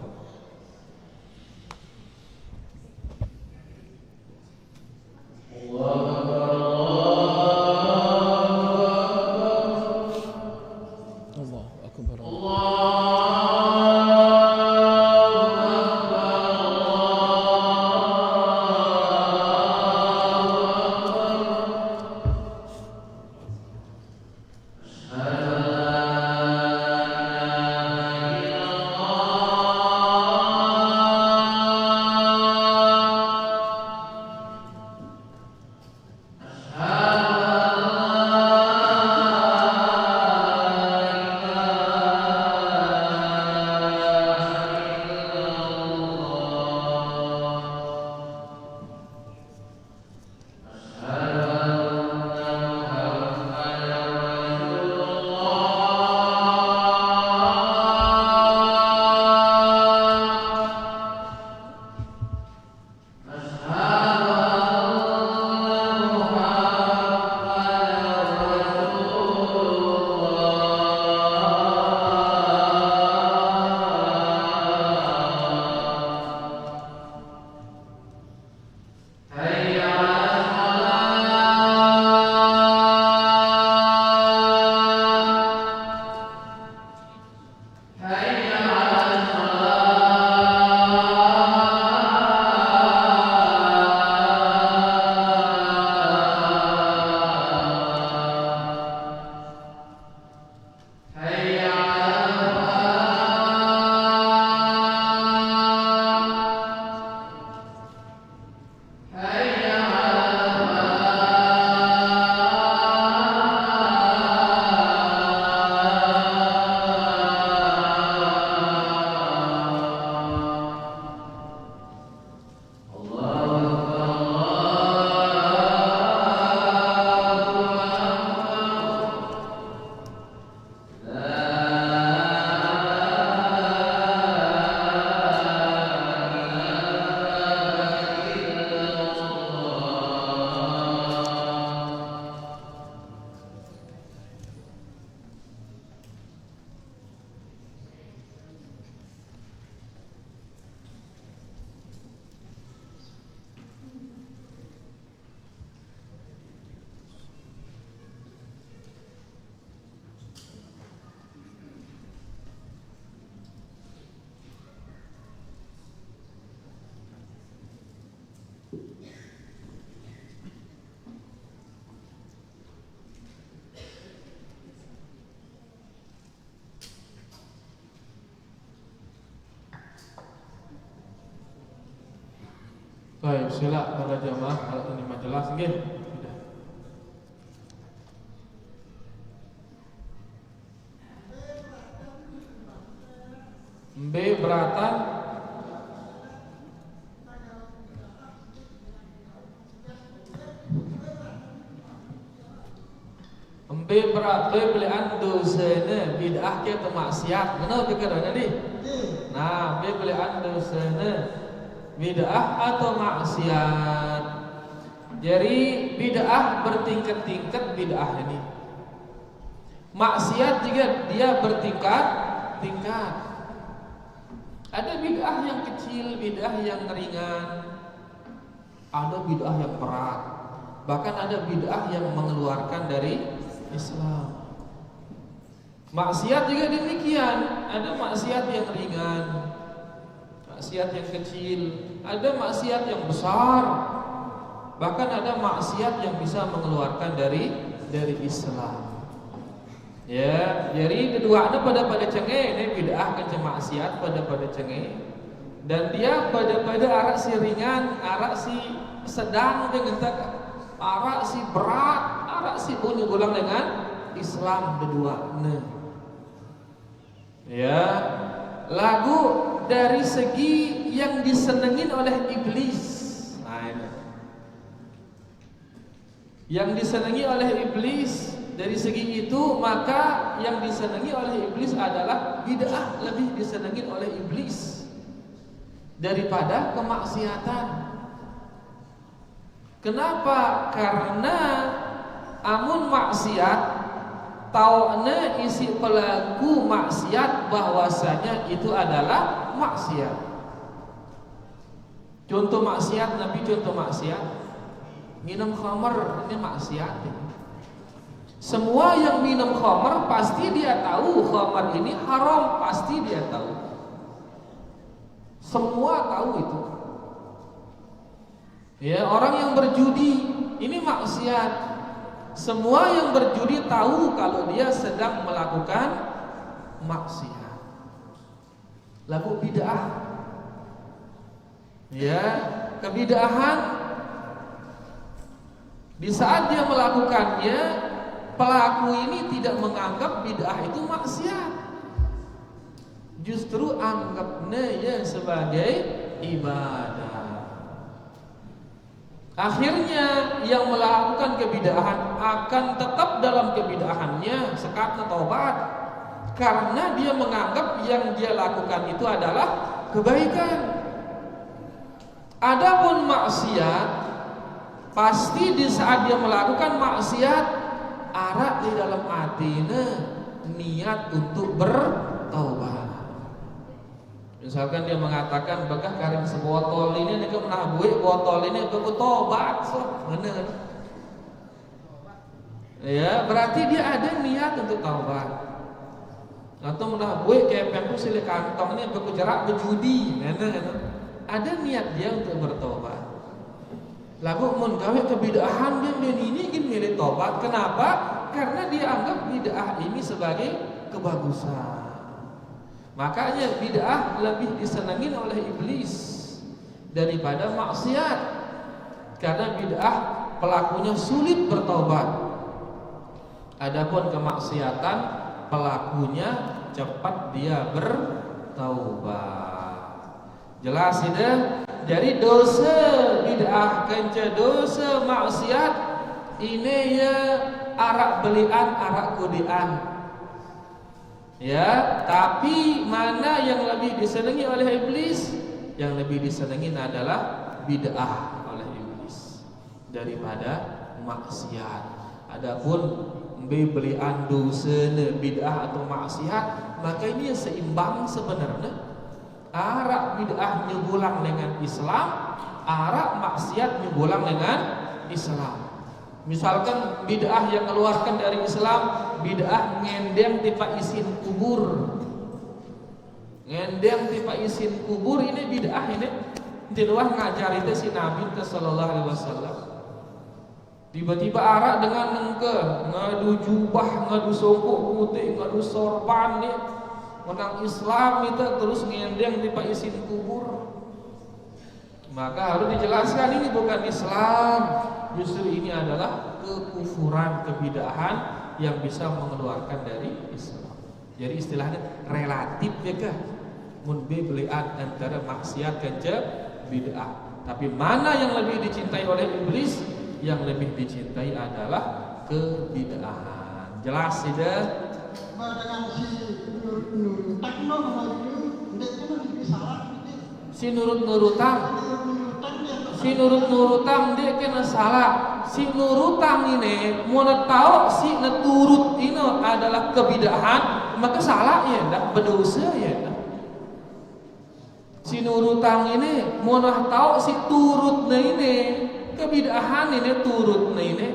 Baik, sila para jamaah kalau ini jelas nggih. B beratan B berat B pilihan B dosana bid'ah ke maksiat. Benar ke kada ni? Nah, bebelian dosana bid'ah atau maksiat. Jadi bid'ah bertingkat-tingkat bid'ah ini. Maksiat juga dia bertingkat-tingkat. Ada bid'ah yang kecil, bid'ah yang ringan, ada bid'ah yang berat, bahkan ada bid'ah yang mengeluarkan dari Islam. Maksiat juga demikian, ada maksiat yang ringan, maksiat yang kecil, ada maksiat yang besar, bahkan ada maksiat yang bisa mengeluarkan dari Islam. Ya, jadi keduanya pada cengeng ini bid'ah ke maksiat pada cengeng, dan dia pada arah si ringan, arah si sedang dengan arah si berat, arah si ulang dengan Islam keduanya. Ya, lagu dari segi yang disenengin oleh iblis. Nah, ini. Yang disenangi oleh iblis, dari segi itu maka yang disenangi oleh iblis adalah bid'ah, lebih disenangi oleh iblis daripada kemaksiatan. Kenapa? Karena amun maksiat tauna isi pelaku maksiat bahwasanya itu adalah maksiat. Contoh maksiat, Nabi contoh maksiat, minum khamar ini maksiat. Semua yang minum khamar pasti dia tahu khamar ini haram, pasti dia tahu. Semua tahu itu. Ya, orang yang berjudi ini maksiat. Semua yang berjudi tahu kalau dia sedang melakukan maksiat. Lagu bid'ah. Ya, kebid'ahan di saat dia melakukannya, pelaku ini tidak menganggap bid'ah itu maksiat, justru anggapnya ya sebagai ibadah. Akhirnya yang melakukan kebid'ahan akan tetap dalam kebid'ahannya sekatnya taubat, karena dia menganggap yang dia lakukan itu adalah kebaikan. Adapun maksiat, pasti di saat dia melakukan maksiat arak di dalam hatinya niat untuk bertaubat. Misalkan dia mengatakan bekah karing sebotol ini nek menah buik botol ini aku tobat so bener. Ya, berarti dia ada niat untuk taubat. Atau menah buik kayak pempu sile kantong ini aku jerak berjudi, bener. Ada niat dia untuk bertobat. Lagu mun gawe kebid'ahan dia ini ingin milih tobat. Kenapa? Karena dia anggap bid'ah ini sebagai kebagusan. Makanya bid'ah lebih disenangi oleh iblis daripada maksiat. Karena bid'ah pelakunya sulit bertobat. Adapun kemaksiatan pelakunya cepat dia bertaubat. Jelas ini. Jadi dosa bid'ah kenca dosa maksiat ini ya arak belian, arak kudian. Ya, tapi mana yang lebih disenangi oleh iblis? Yang lebih disenangi adalah bid'ah oleh iblis daripada maksiat. Adapun belian dosa bid'ah atau maksiat, maka ini seimbang sebenarnya. Arak bid'ah nyugulang dengan Islam, arak maksiat nyugulang dengan Islam. Misalkan bid'ah yang keluarkan dari Islam, bid'ah ngendeng tipa isin kubur. Ngendeng tipa isin kubur ini bid'ah ini. Tiluah ngajar itu si Nabi sallallahu alaihi wasallam. Tiba-tiba arak dengan nengke, ngadu jubah, ngadu songkok putih, ngadu sorban nih. Menang Islam itu terus ngendeng di isin kubur. Maka harus dijelaskan ini bukan Islam, justru ini adalah kekufuran, kebid'ahan yang bisa mengeluarkan dari Islam. Jadi istilahnya relatif ya kah? Mun belian antara maksiat kenca bid'ah. Tapi mana yang lebih dicintai oleh iblis? Yang lebih dicintai adalah kebid'ahan. Jelas tidak? dengan si nurut no itu ndek itu lebih salah gitu. Si nurut-nurutang si nurut-nurutang dia kena salah. Si nurutang ini mau tahu si neturut ini adalah kebidahan, maka salah ya dah, berdosa ya dah. Si nurutang ini mau tahu si turutnya ini kebidahan ini turutnya ini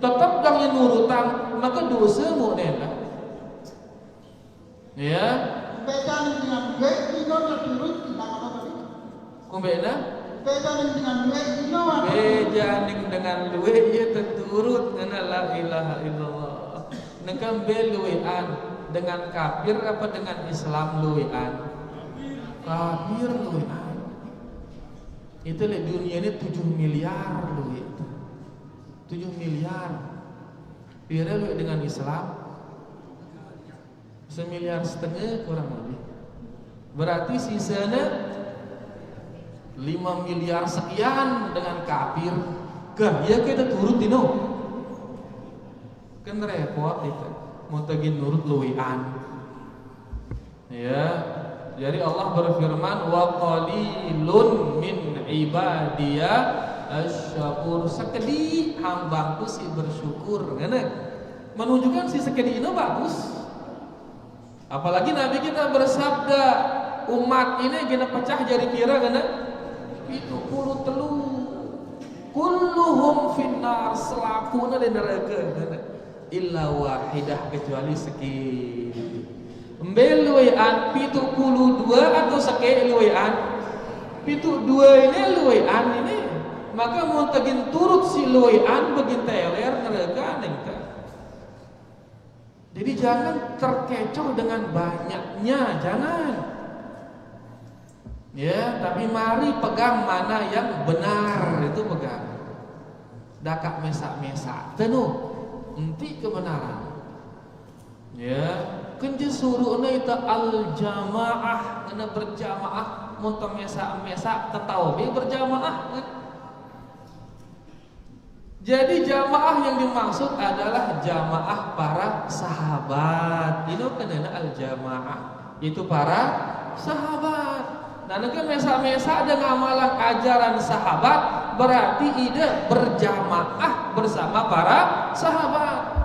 tetap yang nurutang, maka dosa mau dah. Ya. Beda dengan duit itu terturut tidak apa tadi. Kumbena? Beda dengan duit itu dengan duit ia terturut ngana la ilaha illallah. Nengkam beluian dengan kafir apa dengan Islam luian? Kafir luian. Itu le dunia ini 7 miliar luit. 7 miliar. Pira luit dengan Islam? 1,5 miliar kurang lebih. Berarti sisanya 5 miliar sekian dengan kafir. Kah ya kita turut dino. Kan repot itu. Mau tagin nurut luian. Ya. Jadi Allah berfirman wa qalilun min ibadiya asy-syakur. Sekedi hambaku si bersyukur. Ngene. Menunjukkan si sekedi ini bagus. Apalagi Nabi kita bersabda umat ini gina pecah jadi kira ngene. 73 kulluhum finnar selakuna di neraka illa wahidah kecuali sekian embeluian 72 atau sekian luian 72 ini luian ini maka mau tagin turut si luian begin teler neraka nengka. Jadi jangan terkecoh dengan banyaknya, jangan. Ya, tapi mari pegang mana yang benar, itu pegang. Dakak mesak-mesak, tenuh, enti kebenaran. Ya, kenje suruhna itu al-jamaah, kena berjamaah, muntah mesak-mesak, tetapi berjamaah. Jadi jamaah yang dimaksud adalah jamaah para sahabat. Ini kenana al-jamaah, itu para sahabat. Dan kalau mesa-mesa dengan amalan ajaran sahabat berarti ide berjamaah bersama para sahabat.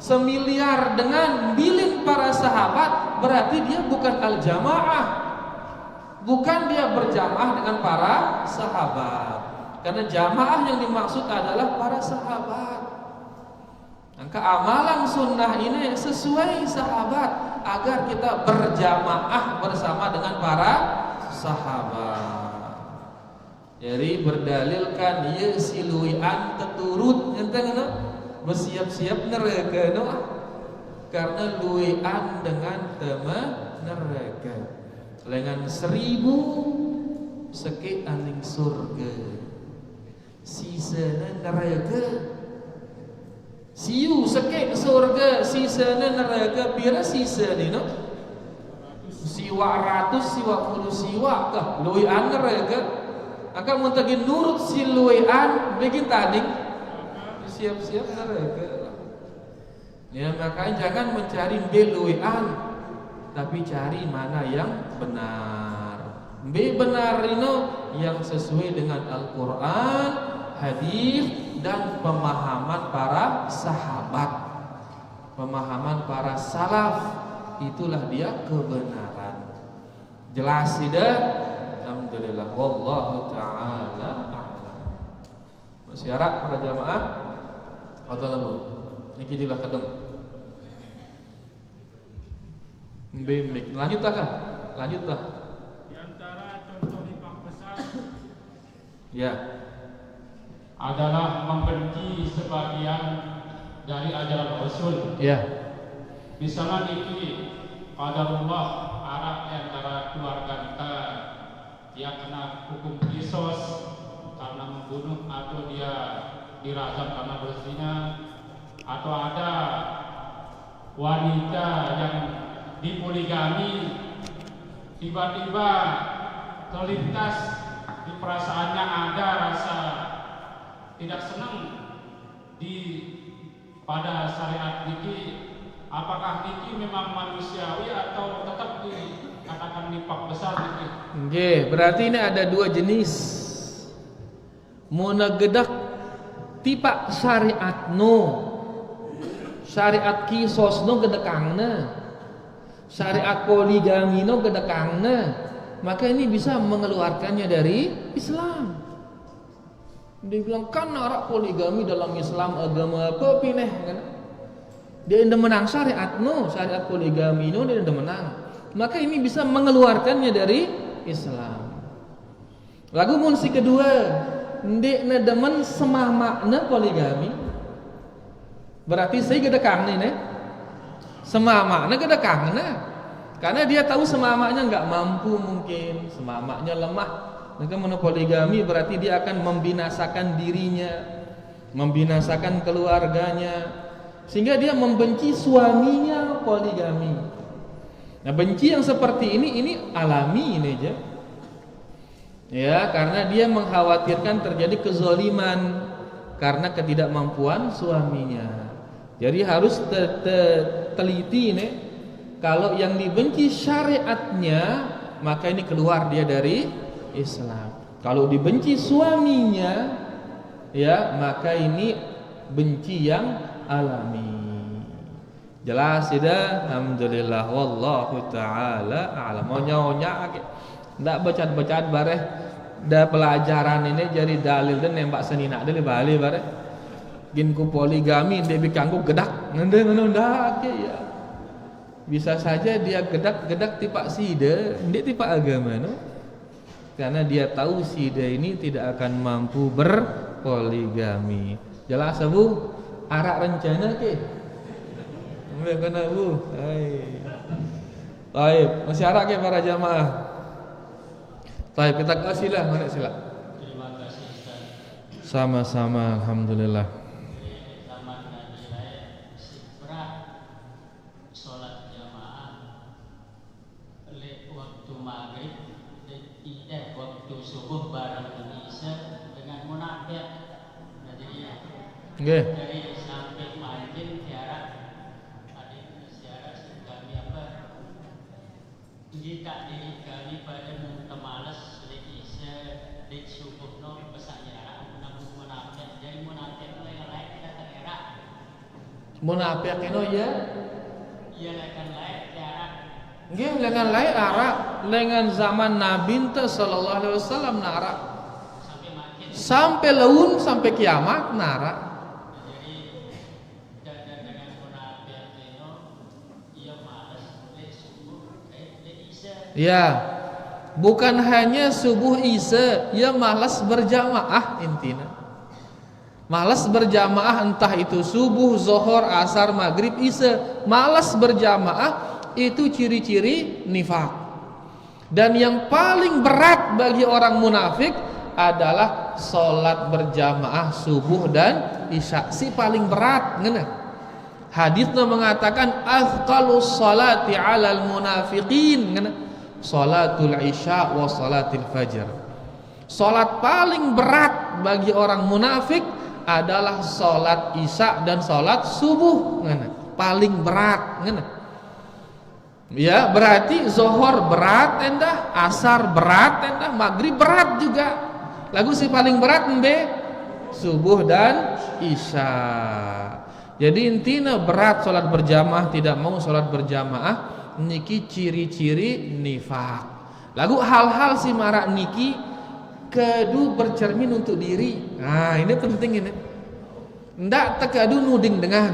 1 miliar dengan bilin para sahabat berarti dia bukan al-jamaah. Bukan dia berjamaah dengan para sahabat. Karena jamaah yang dimaksud adalah para sahabat. Maka amalan sunnah ini sesuai sahabat agar kita berjamaah bersama dengan para sahabat. Jadi berdalilkan ya siluian teturut enteng bersiap-siap neraka no? Karena luian dengan tema neraka. Dengan 1000 seke aning surga. Sisana neraka. Siu sekek surga, sisana neraka pira sisa ni no? Siwa ratus, siwa puluh siwa kah? Luian neraka. Akan muntagin nurut si luian, bikin tanding. Siap-siap neraka. Ya makanya jangan mencari beluian, tapi cari mana yang benar. B benar ini yang sesuai dengan Al-Quran, hadis dan pemahaman para sahabat, pemahaman para salaf, itulah dia kebenaran. Jelas tidak? Alhamdulillah. Wallahu ta'ala a'lam. Masyarak para jamaah atau lembut niki juga kedeng bimik. Lanjut kah? Lanjut lah. Di antara contoh hikmah besar Ya. adalah membenci sebagian dari ajaran Rasul. Ya. Misalnya niki qadarullah Arab di antara keluarga kita dia kena hukum kisos karena membunuh atau dia dirajam karena berzina, atau ada wanita yang dipoligami tiba-tiba terlintas di perasaannya ada rasa tidak senang pada syariat ini, apakah niki memang manusiawi atau tetap dikatakan nifak besar niki? Nggih, berarti ini ada dua jenis. Muna gedak tipak syariatno. Syariat kisosno gedekangna. Syariat poligamino gedekangna. Maka ini bisa mengeluarkannya dari Islam. Dia bilang kan narak poligami dalam Islam agama apa pineh kan? Dia indah menang syariatno, syariat poligamino dia indah menang. Maka ini bisa mengeluarkannya dari Islam. Lagu munsi kedua, ndek nedemen semah makna poligami. Berarti saya gedekang nih, semah makna gedekangna. Karena dia tahu semamaknya nggak mampu mungkin, semamaknya lemah. Maka monopoligami berarti dia akan membinasakan dirinya, membinasakan keluarganya, sehingga dia membenci suaminya poligami. Nah, benci yang seperti ini alami ini aja. Ya, karena dia mengkhawatirkan terjadi kezaliman karena ketidakmampuan suaminya. Jadi harus teliti nih. Kalau yang dibenci syariatnya, maka ini keluar dia dari Islam. Kalau dibenci suaminya, ya maka ini benci yang alami. Jelas tidak? Alhamdulillah wallahu taala a'lam. Mau nyonya ndak bacat-bacat bareh da pelajaran ini jadi dalil dan nembak senina deui bali bareh. Gin ku poligami dia bikangku gedak ngendeng ndak ya. Bisa saja dia gedak tipak sida, ndik tipak agama no. Karena dia tahu sida ini tidak akan mampu berpoligami. Jelas Bu? Arak rencana ke? Enggak kena Bu. Baik, masih arak ke para jamaah? Baik, kita kasihlah, mana sila. Terima kasih Ustaz. Sama-sama, alhamdulillah. Zaman Nabi berat sholat jamaah waktu maghrib waktu subuh bareng Isya dengan munafik. Nah, Nggih. dari sampai makin tiara adik tiara kami apa jika diri kami pada males di Isya di subuh no pesanya namun munafik jadi munafik yang lain kita terera Munafik itu ya. iya akan lain tiara Nggih, lengan lain arak, lengan zaman Nabi sallallahu alaihi wasallam narak. sampai makin Sampai leun sampai kiamat narak. jadi dengan munafik itu ia males di subuh di Isya. Ya. Bukan hanya subuh Isya, ia malas berjamaah intinya. Malas berjamaah entah itu subuh, zuhur, asar, maghrib, Isya. Malas berjamaah itu ciri-ciri nifak. Dan yang paling berat bagi orang munafik adalah sholat berjamaah subuh dan isya. Si paling berat ngena. Hadisnya mengatakan azqalus sholati 'alal munafiqin ngena. Sholatul isya wa sholatil fajr. Sholat paling berat bagi orang munafik adalah sholat isya dan sholat subuh ngena. Paling berat ngena. Ya, berarti zuhur berat endah, asar berat endah, maghrib berat juga. Lagu si paling berat mbe subuh dan isya. Jadi intinya berat salat berjamaah, tidak mau salat berjamaah niki ciri-ciri nifak. Lagu hal-hal si marak niki kedu bercermin untuk diri. Nah, ini penting ini. Ndak tekadu nuding dengan.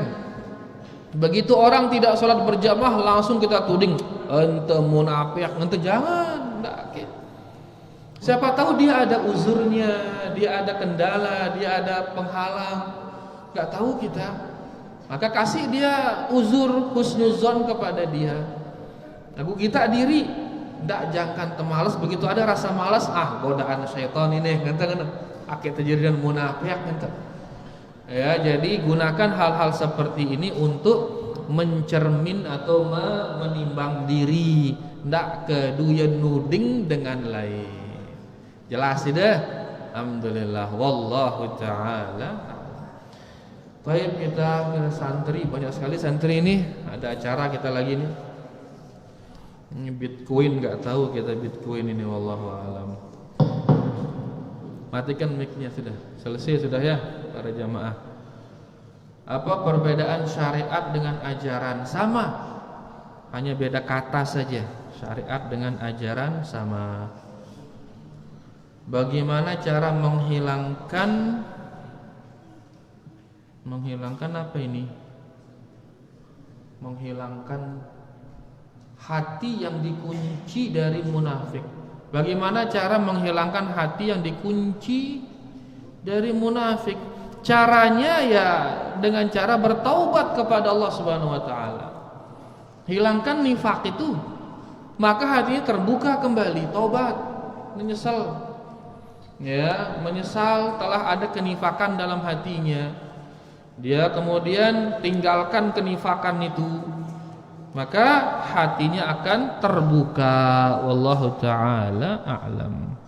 Begitu orang tidak sholat berjamaah langsung kita tuding ente munafik, ente jangan, enggak. Siapa tahu dia ada uzurnya, dia ada kendala, dia ada penghalang, enggak tahu kita. Maka kasih dia uzur husnuzon kepada dia. Lagu kita diri, enggak jangan temalas begitu ada rasa malas, godaan syaitan ini, ente akeh terjadian munafik ente. Ya, jadi gunakan hal-hal seperti ini untuk mencermin atau menimbang diri, ndak keduyan nuding dengan lain. Jelas tidak? Alhamdulillah wallahu taala. Baik, kita ke santri, banyak sekali santri ini. Ada acara kita lagi nih. Ini Bitcoin, nggak tahu kita Bitcoin ini, wallahu alam. Matikan mic-nya sudah. Selesai sudah ya para jamaah. Apa perbedaan syariat dengan ajaran? Sama. Hanya beda kata saja. Syariat dengan ajaran sama. Bagaimana cara menghilangkan apa ini? Menghilangkan hati yang dikunci dari munafik. Bagaimana cara menghilangkan hati yang dikunci dari munafik? Caranya ya dengan cara bertaubat kepada Allah Subhanahu wa taala. Hilangkan nifak itu, maka hatinya terbuka kembali, taubat, menyesal. Ya, menyesal telah ada kenifakan dalam hatinya. Dia kemudian tinggalkan kenifakan itu, maka hatinya akan terbuka. Wallahu ta'ala a'lam.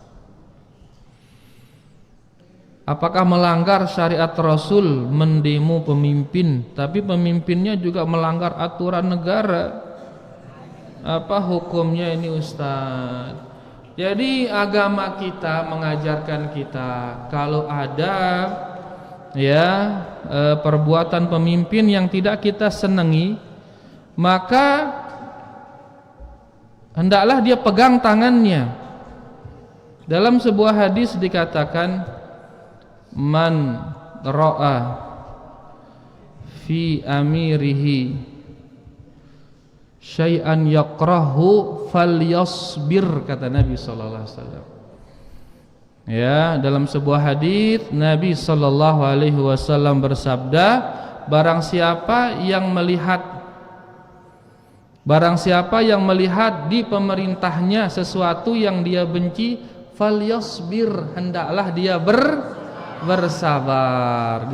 Apakah melanggar syariat Rasul mendemo pemimpin, tapi pemimpinnya juga melanggar aturan negara? Apa hukumnya ini Ustaz? Jadi agama kita mengajarkan kita kalau ada perbuatan pemimpin yang tidak kita senangi, maka hendaklah dia pegang tangannya. Dalam sebuah hadis dikatakan, man ra'a fi amirihi syai'an yakrahu falyasbir, kata Nabi sallallahu alaihi wasallam. Ya, dalam sebuah hadis Nabi sallallahu alaihi wasallam bersabda, barang siapa yang melihat di pemerintahnya sesuatu yang dia benci, falyasbir, hendaklah dia bersabar.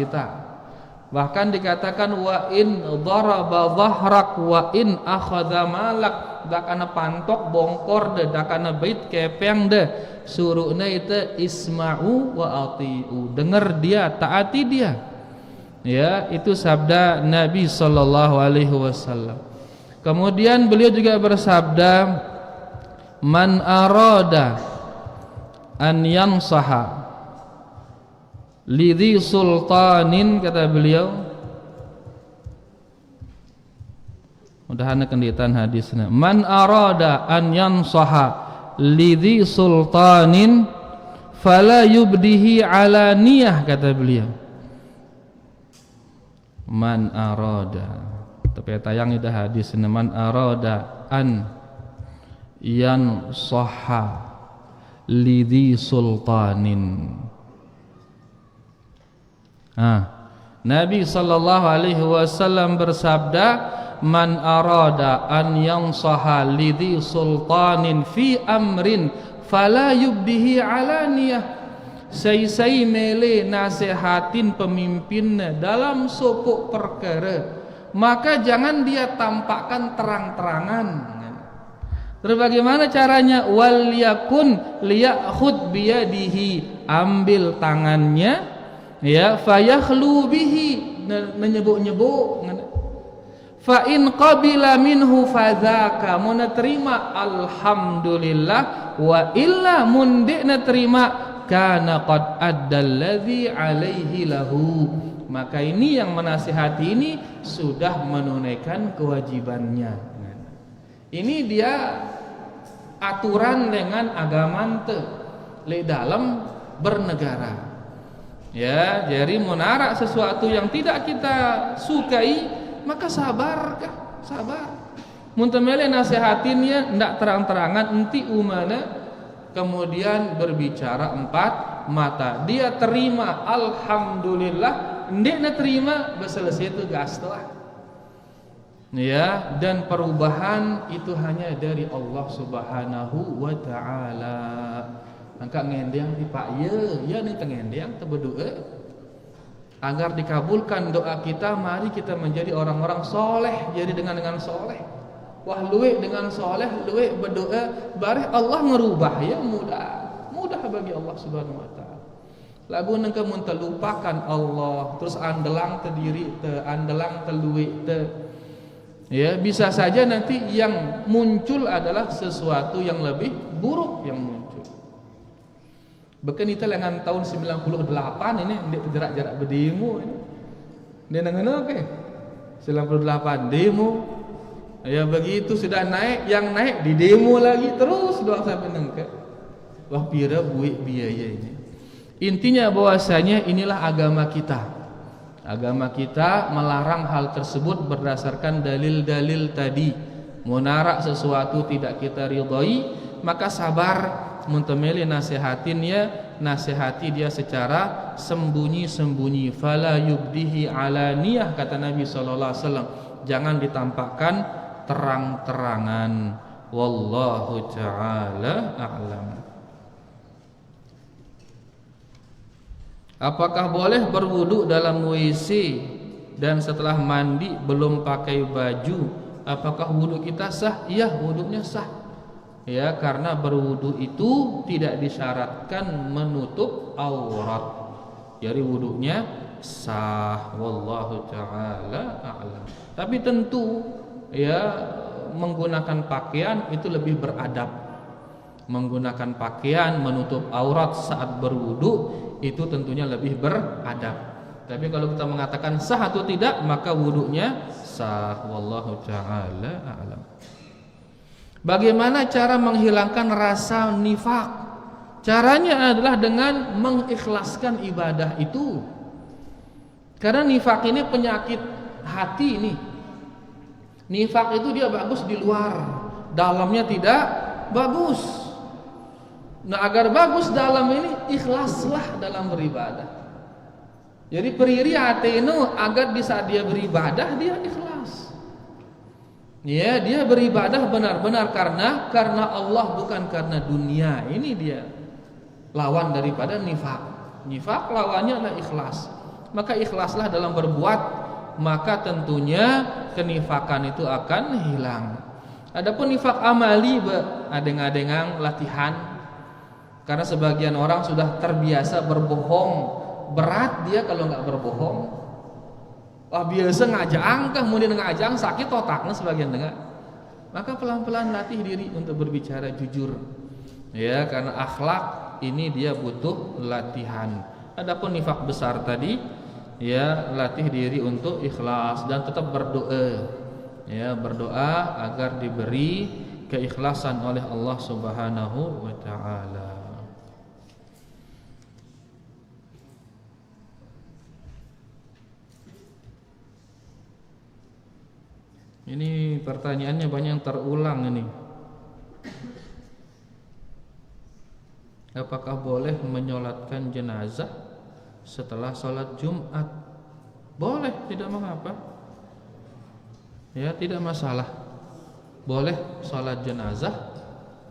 Bahkan dikatakan wa in daraba dhahrak wa in akhadha malak, dak kana pantok bongkor de, dak kana bait kepeng de, suruhna itu isma'u wa ati'u, dengar dia, taati dia. Ya, itu sabda Nabi sallallahu alaihi wasallam. Kemudian beliau juga bersabda, man arada an yansaha lidhi sultanin, kata beliau, mudahan kenditan hadisnya, man arada an yansaha lidhi sultanin fala yubdihi alaniyah, kata beliau. Man arada, tapi tayang itu hadisnya, man arada an yansaha lidhi sultanin. Nabi sallallahu alaihi wasallam bersabda, man arada an yansaha lidhi sultanin fi amrin fala yubdihi alaniyah. Sai mele nasihatin pemimpinnya dalam suatu perkara, maka jangan dia tampakkan terang-terangan. Terus bagaimana caranya? Wal yakun liyakhud biyadihi, ambil tangannya, ya, fayakhlu bihi, menyebuk-nyebuk. Fa in qabila minhu fadzaka, mun terima alhamdulillah, wa illa mun dikna terima kana qad addalladzi alaihi lahu, maka ini yang menasihati ini sudah menunaikan kewajibannya. Ini dia aturan dengan agama teu le dalam bernegara. Ya, jadi menarak sesuatu yang tidak kita sukai, maka sabar. Mun teu mele nasihatinnya ndak terang-terangan, enti umana kemudian berbicara empat mata. Dia terima alhamdulillah, ndekna terima selesai itu gas lah. Ya, dan perubahan itu hanya dari Allah Subhanahu wa taala. Angka ngendeng di Pak ya nih tengendeng teu berdoa agar dikabulkan doa kita. Mari kita menjadi orang-orang soleh, jadi dengan soleh. Wah, luwe dengan soleh, luwe berdoa, bareh Allah ngerubah, ya mudah bagi Allah Subhanahu wa taala. Lagu nengke mun terlupakan Allah, terus andelang terdiri te, andelang teluik te. Ya, bisa saja nanti yang muncul adalah sesuatu yang lebih buruk yang muncul. Bahkan itu dengan tahun 98 ini ndek jarak-jarak berdemo ini. Dia nang oke. 98 demo. Ya begitu sudah naik, yang naik di demo lagi terus doang sampai nengke. Wah pira buik biaya ini. Intinya bahwasanya inilah agama kita. Agama kita melarang hal tersebut berdasarkan dalil-dalil tadi. Munarak sesuatu tidak kita ridhoi, maka sabar muntemeli nasihatinnya, nasihati dia secara sembunyi-sembunyi. Fala yubdihi alaniyah, kata Nabi sallallahu alaihi wasallam. Jangan ditampakkan terang-terangan. Wallahu taala a'lam. Apakah boleh berwudu dalam WC dan setelah mandi belum pakai baju? Apakah wudu kita sah? Iya, wudunya sah. Ya, karena berwudu itu tidak disyaratkan menutup aurat. Jadi wudunya sah. Wallahu taala a'lam. Tapi tentu ya menggunakan pakaian itu lebih beradab. Menggunakan pakaian menutup aurat saat berwudu itu tentunya lebih beradab. Tapi kalau kita mengatakan sah atau tidak, maka wudunya sah. Wallahu taala a'lam. Bagaimana cara menghilangkan rasa nifak? Caranya adalah dengan mengikhlaskan ibadah itu. Karena nifak ini penyakit hati ini. Nifak itu dia bagus di luar, dalamnya tidak bagus. Nah, agar bagus dalam ini, ikhlaslah dalam beribadah. Jadi periri hati itu agar di saat dia beribadah dia ikhlas. Ya, dia beribadah benar-benar karena Allah, bukan karena dunia. Ini dia lawan daripada nifak. Nifak lawannya adalah ikhlas. Maka ikhlaslah dalam berbuat, maka tentunya kenifakan itu akan hilang. Adapun nifak amali, adeng-adengang latihan. Karena sebagian orang sudah terbiasa berbohong, berat dia kalau nggak berbohong. Wah biasa ngajang, kemudian ngajang sakit otaknya sebagian dengar. Maka pelan-pelan latih diri untuk berbicara jujur. Ya, karena akhlak ini dia butuh latihan. Adapun nifak besar tadi, ya latih diri untuk ikhlas dan tetap berdoa. Ya, berdoa agar diberi keikhlasan oleh Allah Subhanahu wa taala. Ini pertanyaannya banyak yang terulang ini. Apakah boleh menyolatkan jenazah setelah sholat Jumat? Boleh, tidak mengapa. Ya, tidak masalah. Boleh sholat jenazah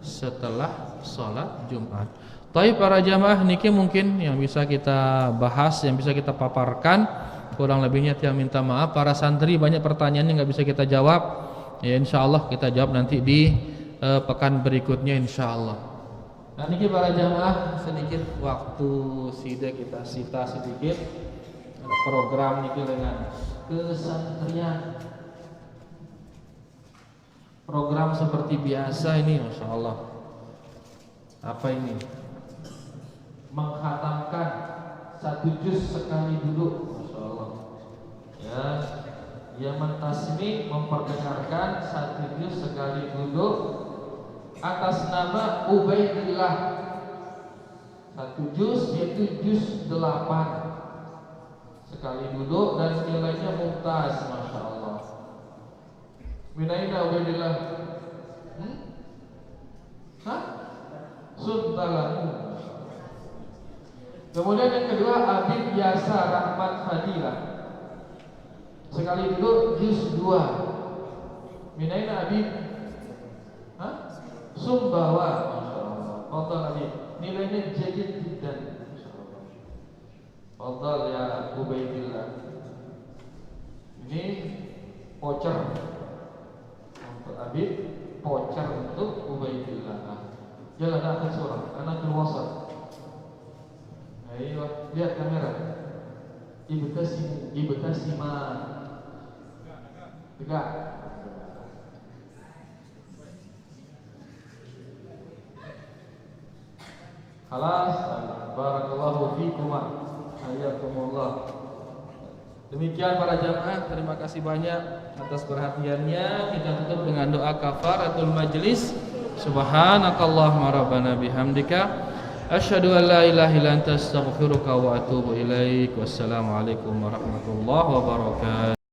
setelah sholat Jumat. Tapi para jamaah niki mungkin yang bisa kita bahas, yang bisa kita paparkan. Kurang lebihnya tiang minta maaf. Para santri banyak pertanyaan yang nggak bisa kita jawab. Ya insyaallah kita jawab nanti di pekan berikutnya insyaallah. Nah ini para jamaah sedikit waktu sida kita sita sedikit. Ada program niki dengan kesantrian. Program seperti biasa ini insyaallah. Apa ini? Menghatamkan 1 juz sekali duduk. Ya, yang mentasmi memperdengarkan 1 juz sekali duduk atas nama Ubaidillah. 1 juz yaitu juz 8 sekali duduk dan nilainya mumtaz, masya Allah. Minaina Ubaidillah? Suntalahu. Kemudian yang kedua Abid Yasa Rahmat Fadilah. Sekali duduk juz 2. Minaina Abid? Sumbawa. Masyaallah. Fadhal Abid. Nilainya jadid jiddan. Masyaallah. Fadhal ya Ubaidillah. Ini voucher untuk Abid, voucher untuk Ubaidillah. Jalan akhir surah, anak wasat. Ayo, lihat kamera. Ibtasima. Tegak. Halas, barakallahu fikum. Hayakumullah. Demikian para jamaah, terima kasih banyak atas perhatiannya. Kita tutup dengan doa kafaratul majlis. Subhanakallahumma rabbana bihamdika asyhadu an la ilaha illa anta astaghfiruka wa atubu ilaik. Wassalamualaikum warahmatullahi wabarakatuh.